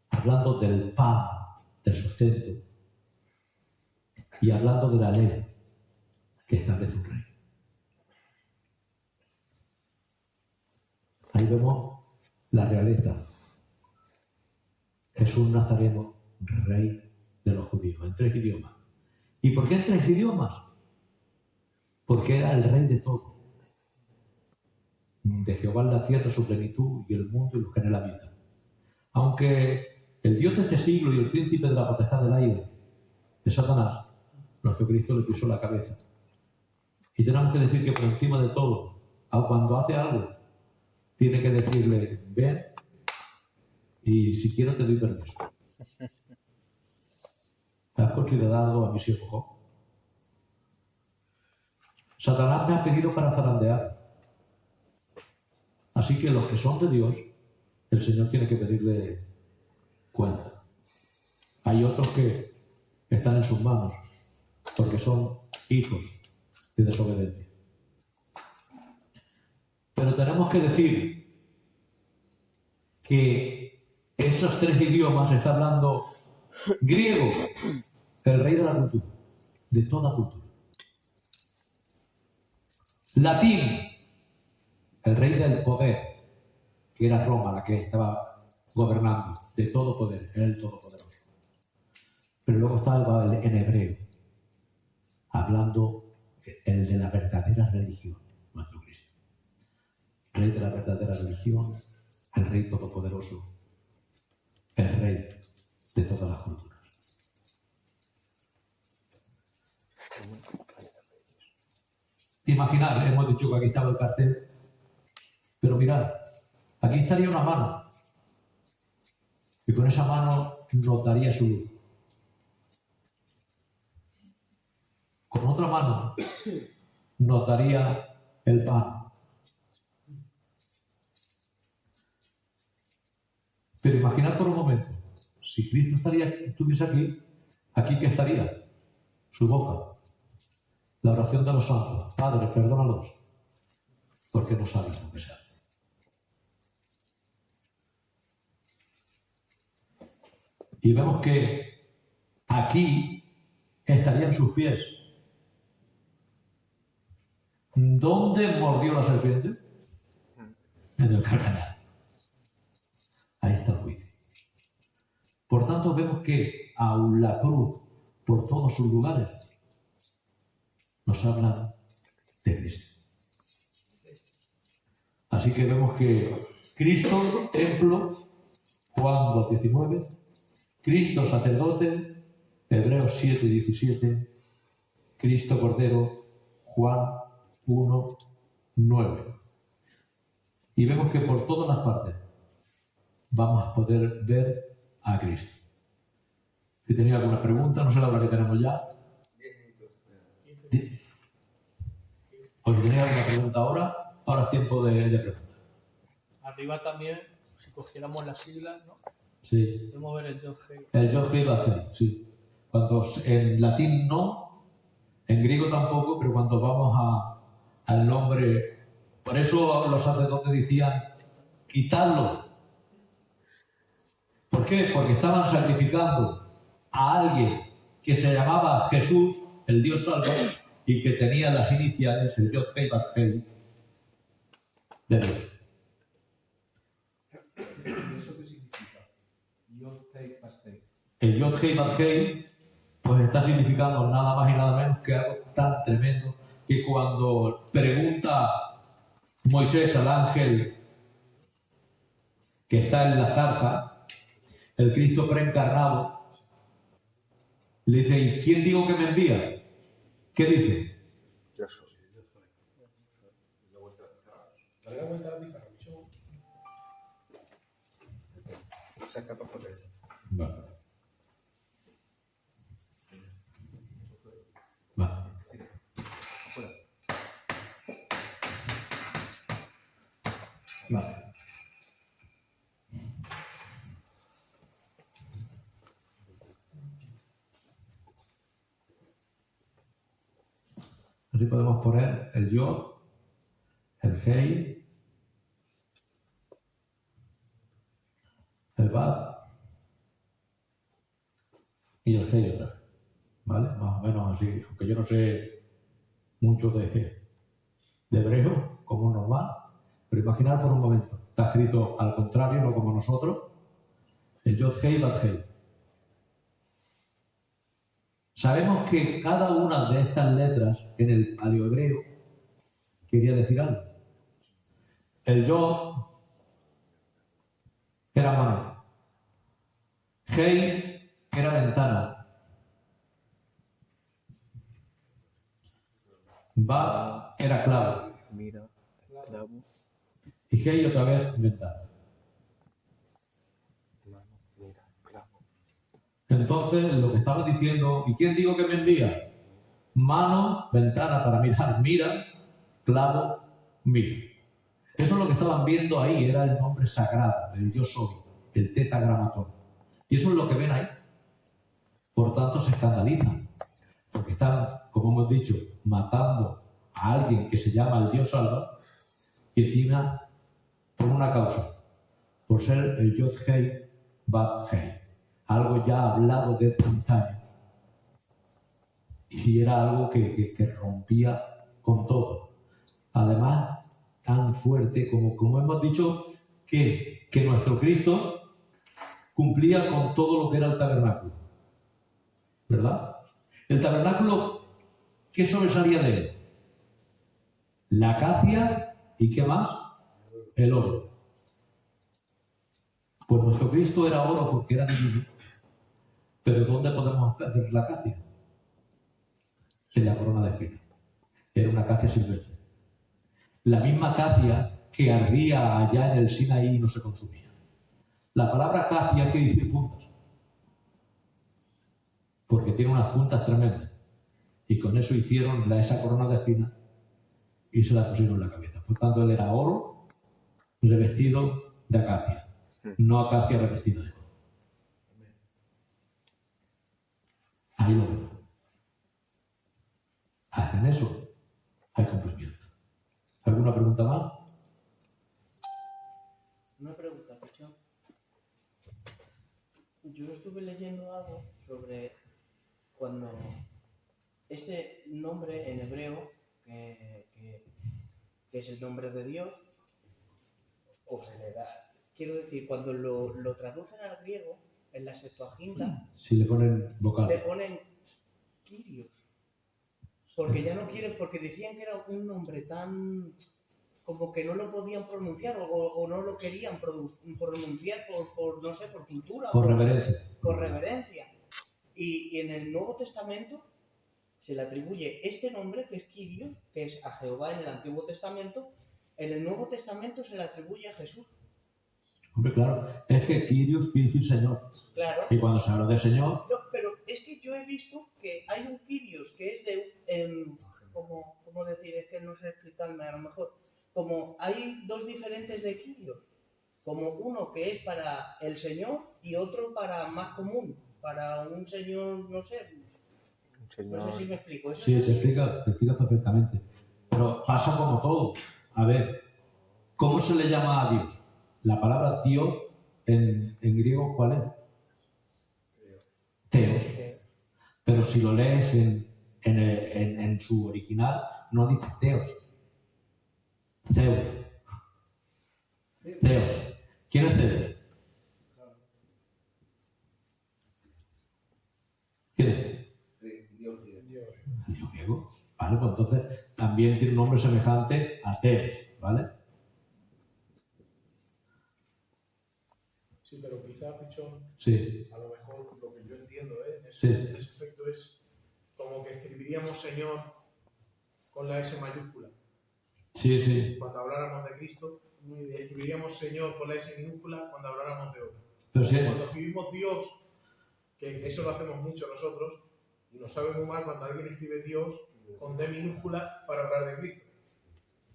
Hablando del pan, del sustento. Y hablando de la ley que establece un rey. Ahí vemos la realeza. Jesús Nazareno, rey de los judíos, en 3 idiomas. ¿Y por qué en 3 idiomas? Porque era el rey de todo. De Jehová en la tierra su plenitud y el mundo y los que en él habitan. Aunque el Dios de este siglo y el príncipe de la potestad del aire, de Satanás, nuestro Cristo le pisó la cabeza. Y tenemos que decir que por encima de todo, aun cuando hace algo, tiene que decirle, ven, y si quiero te doy permiso. ¿Has considerado a mi siervo Job? Satanás me ha pedido para zarandear. Así que los que son de Dios, el Señor tiene que pedirle cuenta. Hay otros que están en sus manos, porque son hijos de desobediencia. Pero tenemos que decir que esos 3 idiomas está hablando griego, el rey de la cultura, de toda cultura. Latín, el rey del poder, que era Roma la que estaba gobernando, de todo poder, era el todopoderoso. Pero luego estaba en hebreo, hablando el de la verdadera religión, nuestro Cristo. Rey de la verdadera religión, el rey todopoderoso, el rey de todas las culturas. Imaginar, hemos dicho que aquí estaba el cartel, pero mirad, aquí estaría una mano, y con esa mano notaría su luz. Con otra mano notaría el pan. Pero imaginad por un momento, si Cristo estuviese aquí ¿qué estaría? Su boca. La oración de los santos. Padre, perdónalos, porque no saben lo que se hace. Y vemos que aquí estarían sus pies. ¿Dónde mordió la serpiente? En el carcañal. Ahí está el juicio. Por tanto, vemos que aún la cruz, por todos sus lugares, nos habla de Cristo. Así que vemos que Cristo, templo, Juan 2:19, Cristo, sacerdote, Hebreos 7:17, Cristo, cordero, Juan 1:9. Y vemos que por todas las partes vamos a poder ver a Cristo. Si tenía alguna pregunta, no sé la hora que tenemos ya. O si tenéis alguna pregunta ahora es tiempo de preguntas. Arriba también, si cogiéramos las siglas, ¿no? Sí. Podemos ver el Yod Hei. El Yod Hei Vav Hei, sí. Cuando en latín no, en griego tampoco, pero cuando vamos al nombre, por eso los sacerdotes decían, quitadlo. ¿Por qué? Porque estaban sacrificando a alguien que se llamaba Jesús, el Dios salvo, y que tenía las iniciales, el Yod Hei Vav Hei, de Dios. ¿Eso qué significa? Yod Hei Vav Hei. El Yod Hei Vav Hei pues está significando nada más y nada menos que algo tan tremendo que cuando pregunta Moisés al ángel que está en la zarza, el Cristo preencarnado, le dice, ¿y quién digo que me envía? ¿Qué dice? Yo soy. Dale la vuelta a la pizarra, bicho. Saca para poder. Vale. Vale. Vale. Así podemos poner el Yod, el Hei, el Vav y el Hei otra vez. ¿Vale? Más o menos así. Aunque yo no sé mucho de hebreo, como normal, pero imaginar por un momento. Está escrito al contrario, no como nosotros. El Yod Hei Vav Hei. Sabemos que cada una de estas letras en el paleohebreo quería decir algo. El Yod era mano. Hei era ventana. Vav era clavo. Mira, clavo, Y Hei otra vez ventana. mano, mira, clavo. Entonces, lo que estaba diciendo, ¿y quién digo que me envía? Mano, ventana para mirar, mira, clavo, mira. Eso es lo que estaban viendo ahí, era el nombre sagrado, el yo soy, el tetragramatón. Y eso es lo que ven ahí. Por tanto, se escandalizan, porque están, como hemos dicho, matando a alguien que se llama el Dios salva, y encima, por una causa, por ser el Yod Hei Vav Hei. Algo ya hablado de antaño. Y era algo que rompía con todo. Además, tan fuerte como hemos dicho, que nuestro Cristo cumplía con todo lo que era el tabernáculo. ¿Verdad? El tabernáculo, ¿qué sobresalía de él? La acacia y ¿qué más? El oro. Pues nuestro Cristo era oro porque era divino. Pero ¿dónde podemos ver la acacia? en la corona de espinas. Era una acacia silvestre. La misma acacia que ardía allá en el Sinaí y no se consumía. La palabra acacia quiere decir puntas. Porque tiene unas puntas tremendas. Y con eso hicieron esa corona de espinas y se la pusieron en la cabeza. Por tanto, él era oro revestido de acacia, no acacia revestida de oro. Ahí lo vemos. Hacen eso, hay cumplimiento. ¿Alguna pregunta más? Una pregunta, Pichón. Yo estuve leyendo algo sobre cuando este nombre en hebreo, que es el nombre de Dios, o se le da, quiero decir, cuando lo traducen al griego, en la Septuaginta, Si le ponen le vocal. ponen Kyrios. Porque ya no quieren, porque decían que era un nombre tan como que no lo podían pronunciar o no lo querían pronunciar por no sé, por cultura. Por reverencia. Por reverencia. Y en el Nuevo Testamento se le atribuye este nombre, que es Kyrios, que es a Jehová en el Antiguo Testamento. En el Nuevo Testamento se le atribuye a Jesús. Hombre, claro, es que Kyrios quiere decir Señor. Claro. Y cuando se habla de Señor, No, pero es que yo he visto que hay un Kyrios que es de... ¿cómo decir? Es que no sé explicarme a lo mejor. Como hay dos diferentes de Kyrios. Como uno que es para el Señor y otro para más común. Para un Señor, no sé. No sé si me explico. ¿Eso sí, es te así? explica perfectamente. Pero pasa como todo. A ver, ¿cómo se le llama a Dios? La palabra Dios en griego, ¿cuál es? Teos. Pero si lo lees en su original, no dice Teos. Zeus. Zeus. ¿Quién es Zeus? ¿Quién es? Dios griego. Dios griego. Vale, pues entonces también tiene un nombre semejante a Teos, ¿vale? Sí, pero quizá, Pichón, Sí, a lo mejor lo que yo entiendo en Sí. ese aspecto es como que escribiríamos Señor con la S mayúscula. sí, sí. Cuando habláramos de Cristo, y escribiríamos Señor con la S minúscula cuando habláramos de otro. Pero sí, Cuando escribimos Dios, que eso lo hacemos mucho nosotros, y nos sabe muy mal cuando alguien escribe Dios con D minúscula para hablar de Cristo.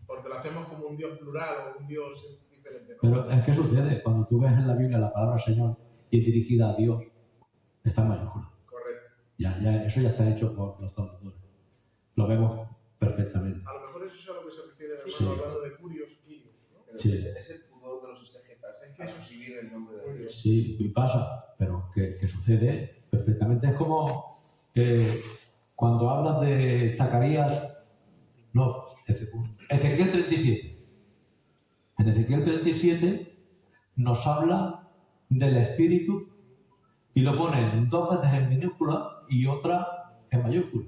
Porque lo hacemos como un Dios plural o un Dios diferente, ¿no? pero es que sucede, cuando tú ves en la Biblia la palabra Señor y es dirigida a Dios, está en mayúscula. Correcto. Eso ya está hecho por los traductores. Lo vemos perfectamente. A lo mejor eso es a lo que se refiere, hermano, Sí. hablando de Curios, Quirios, ¿no? Pero Sí. es el pudor de los exegetas Es que al eso es- escribir el nombre de Dios. Sí, y pasa, pero que sucede perfectamente. Es como cuando hablas de Zacarías, no, Ezequiel 37. En Ezequiel 37 nos habla del Espíritu y lo ponen dos veces en minúscula y otra en mayúscula.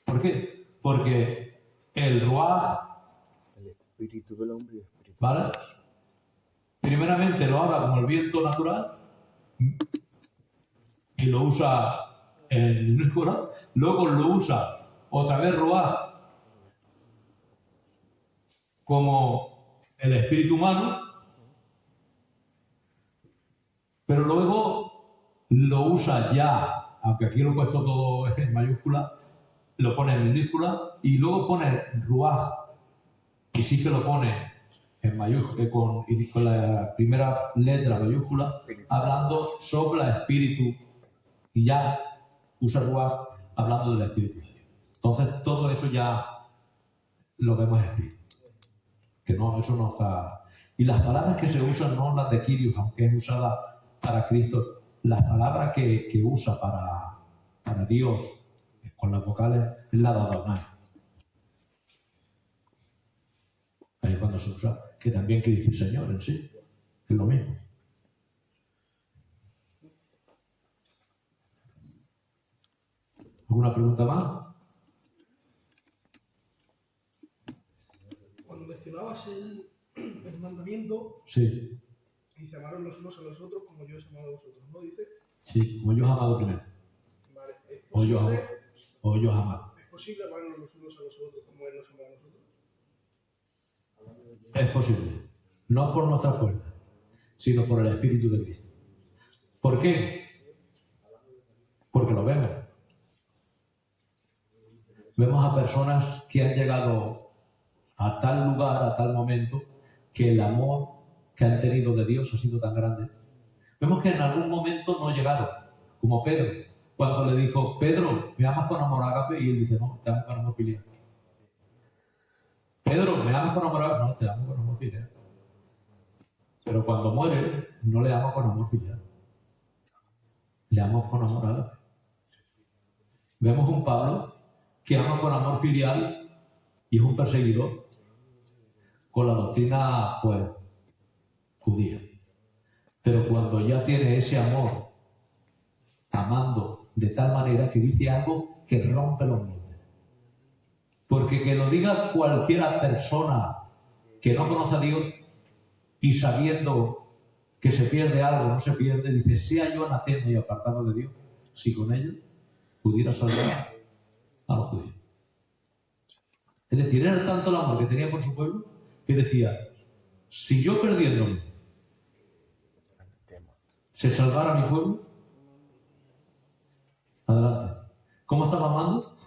¿Por qué? Porque el Ruaj, El espíritu del hombre y el espíritu. ¿vale? Primeramente lo habla como el viento natural y lo usa en minúscula, luego lo usa otra vez Ruaj como el espíritu humano, pero luego lo usa ya, aunque aquí lo he puesto todo en mayúscula, lo pone en minúscula y luego pone Ruaj y sí que lo pone en mayúscula con la primera letra mayúscula, hablando sobre el espíritu y ya usa Ruaj hablando del espíritu de Dios. Entonces todo eso ya lo vemos escrito. Que no, eso no está. Y las palabras que se usan no las de Kyrios, aunque es usada para Cristo, las palabras que usa para Dios con las vocales es la de Adonai. Ahí es cuando se usa, que también quiere decir Señor en sí, es lo mismo. ¿Alguna pregunta más? Cuando mencionabas el mandamiento, Sí, dice amaros los unos a los otros como yo os he amado a vosotros, ¿no? Dice, sí, como yo os he amado primero, vale, es o yo os posible, amo, o yo os he amado. es posible amarnos los unos a los otros como Él nos ama a nosotros? Es posible. No por nuestra fuerza, sino por el Espíritu de Cristo. ¿Por qué? Porque lo vemos. Vemos a personas que han llegado a tal lugar, a tal momento, que el amor que han tenido de Dios ha sido tan grande. Vemos que en algún momento no llegaron, como Pedro, cuando le dijo, Pedro, ¿me amas con amor ágape? Y él dice, no, te amo con amor filial. Pedro, ¿me amas con amor ágape? No, te amo con amor filial. Pero cuando muere, no le amo con amor filial. Le amo con amor ágape. Vemos un Pablo que ama con amor filial y es un perseguidor con la doctrina, pues, judía. Pero cuando ya tiene ese amor, amando de tal manera que dice algo que rompe los moldes. Porque que lo diga cualquiera persona que no conoce a Dios y sabiendo que se pierde algo, no se pierde, dice, sea yo anatema y apartado de Dios, si con ello pudiera salvar a los judíos. Es decir, era tanto el amor que tenía por su pueblo que decía, si yo perdiéndome se salvara mi pueblo, adelante. ¿Cómo estaba amando?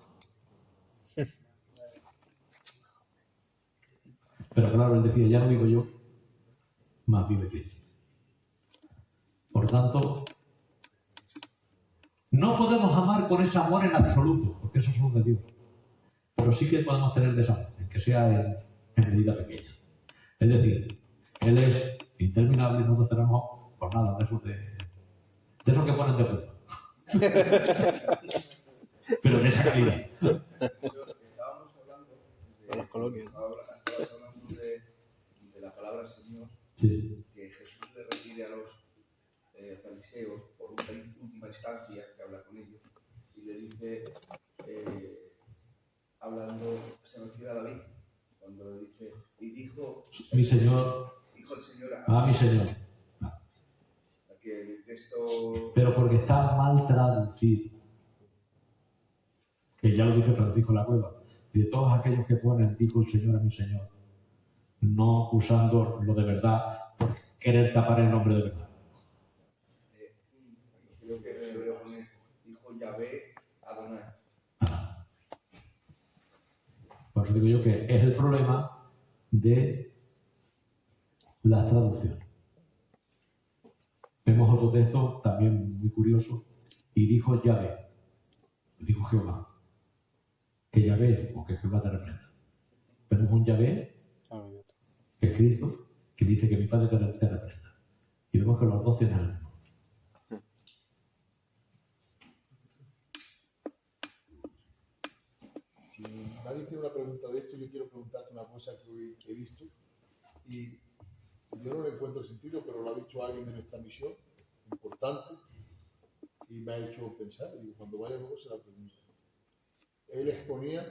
Pero claro, él decía, ya no vivo yo, más vive Cristo. Por tanto, no podemos amar con ese amor en absoluto, porque eso es solo de Dios. Pero sí que podemos tener desamor, que sea en medida pequeña. Es decir, Él es interminable y nosotros tenemos, pues nada, de esos que ponen de prueba. Pero de esa calidad. Estábamos hablando de las colonias. Estabas hablando de la palabra Señor, Sí. que Jesús le refiere a los fariseos por última instancia, que habla con ellos, y le dice, hablando, se refiere a David, cuando le dice, y dijo Mi Señor, dijo el Señor mi Señor. que el texto... Pero porque está mal traducido. Que ya lo dice Francisco La Cueva. De todos aquellos que ponen, dijo el Señor a mi Señor, no usando lo de verdad por querer tapar el nombre de verdad. Creo que el hebreo pone, dijo Yahvé Adonai. Por eso digo yo que es el problema de las traducciones. Vemos otro texto también muy curioso, y dijo Yahvé, dijo Jehová, que Yahvé o que Jehová te reprenda. Vemos un Yahvé, que es Cristo, que dice que mi Padre te reprenda. Y vemos que los dos tienen el mismo. Si nadie tiene una pregunta de esto, yo quiero preguntarte una cosa que hoy he visto y yo no le encuentro sentido, pero lo ha dicho alguien de nuestra misión, importante, y me ha hecho pensar, y cuando vaya luego se la pregunto. Él exponía,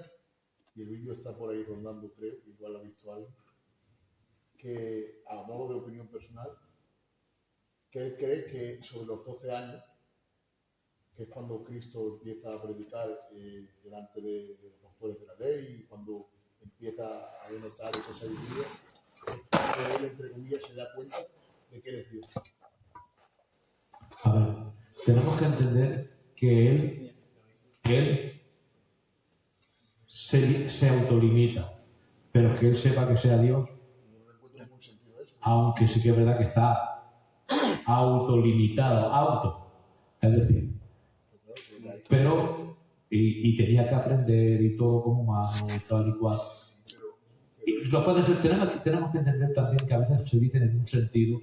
y el vídeo está por ahí rondando, creo, igual lo ha visto alguien, que a modo de opinión personal, que él cree que sobre los 12 años, que es cuando Cristo empieza a predicar delante de los doctores de la ley y cuando empieza a denotar esa sabiduría, que él, entre comillas, se da cuenta de que él es Dios. A ver, tenemos que entender que él se autolimita, pero que él sepa que sea Dios, aunque sí que es verdad que está autolimitado, es decir, pero y tenía que aprender y todo como humano, tal y cual. Y lo puede ser, tenemos que entender también que a veces se dicen en un sentido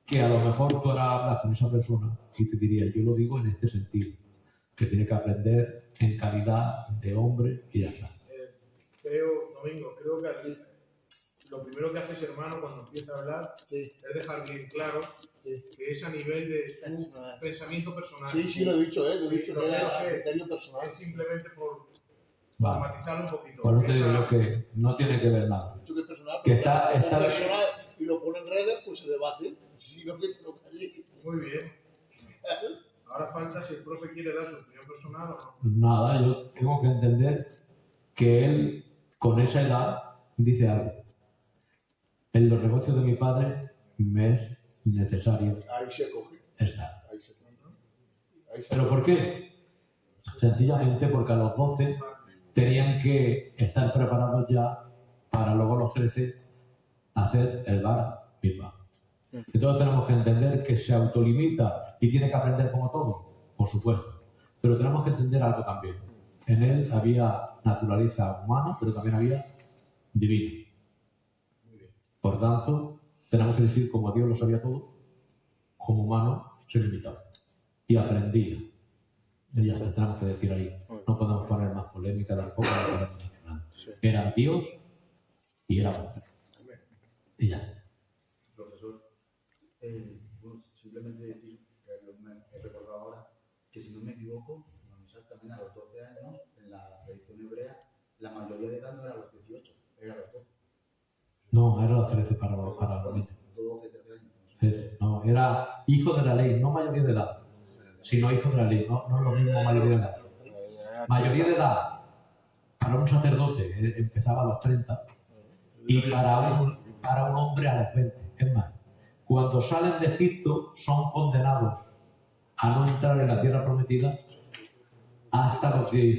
que a lo mejor tú ahora hablas con esa persona y te diría, yo lo digo en este sentido, que tiene que aprender en calidad de hombre y ya está. Domingo, creo que lo primero que hace ese hermano cuando empieza a hablar es dejar bien claro que es a nivel de su pensamiento personal. Sí, lo he dicho, lo he dicho, lo que sé, era lo sé. criterio personal. Es simplemente por Vale. matizarlo un poquito. Por eso te digo yo que no tiene que ver nada. He dicho que es personal, Que porque está como personal y lo pone en redes, pues se debate. Si no, que se lo calle. Muy bien. Ahora falta si el profe quiere dar su opinión personal o no. Nada, yo tengo que entender que él, con esa edad, dice algo. En los negocios de mi padre me es necesario Ahí se coge. estar. Ahí se coge. Ahí se ¿Pero por qué? Sencillamente porque a los 12 tenían que estar preparados ya para luego a los 13 hacer el bar mitzvah. Entonces tenemos que entender que se autolimita y tiene que aprender como todo, por supuesto. Pero tenemos que entender algo también. En él había naturaleza humana, pero también había divina. Por tanto, tenemos que decir, como Dios lo sabía todo, como humano se limitaba. Y aprendía. Y ya está, tenemos que decir ahí. No podemos poner más polémica tampoco. No podemos decir nada. Era Dios y era hombre. Y ya está. Profesor, bueno, simplemente decir que me he recordado ahora que si no me equivoco, también a los 12 años, en la tradición hebrea, la mayoría de edad no era a los 18, era a los 12. No, era los 13 para los niños. 12, 13 años. Sí, no, era hijo de la ley, no mayoría de edad, sino hijo de la ley, no es lo mismo mayoría de edad. Mayoría de edad para un sacerdote empezaba a los 30 y para un hombre a los 20. Es más, cuando salen de Egipto son condenados a no entrar en la tierra prometida hasta los 10,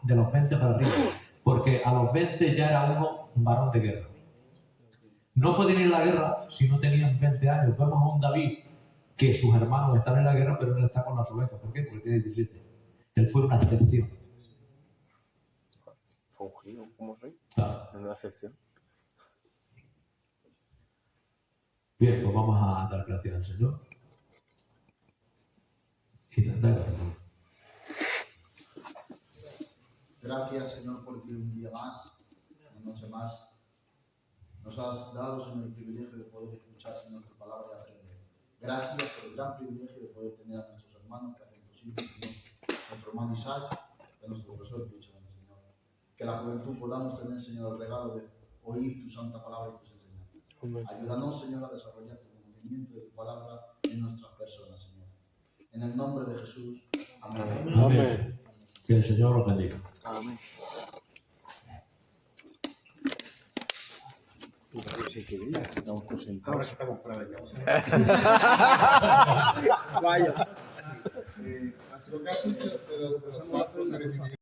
de los 20 para arriba, porque a los 20 ya era uno un varón de guerra. No pueden ir a la guerra si no tenían 20 años. Vemos a un David que sus hermanos están en la guerra, pero él está con las ovejas. ¿Por qué? Porque tiene 17. Él fue una excepción. Fue un giro, como rey. Claro. En una excepción. Bien, pues vamos a dar gracias al Señor. Y dar gracias. Gracias, Señor, porque un día más, una noche más, nos has dado, Señor, el privilegio de poder escuchar, Señor, tu palabra y aprender. Gracias por el gran privilegio de poder tener a nuestros hermanos que hacen posible, Señor, nuestro hermano Isaac, y nuestro profesor Picho, Señor. Que la juventud podamos tener, Señor, el regalo de oír tu santa palabra y tus enseñanzas. Ayúdanos, Señor, a desarrollar tu conocimiento de tu palabra en nuestras personas, Señor. En el nombre de Jesús. Amén. Amén. Que el Señor los bendiga. Amén. Estamos presentados. Ahora que estamos fuera de casa. Vaya. Lo que has dicho de los pasos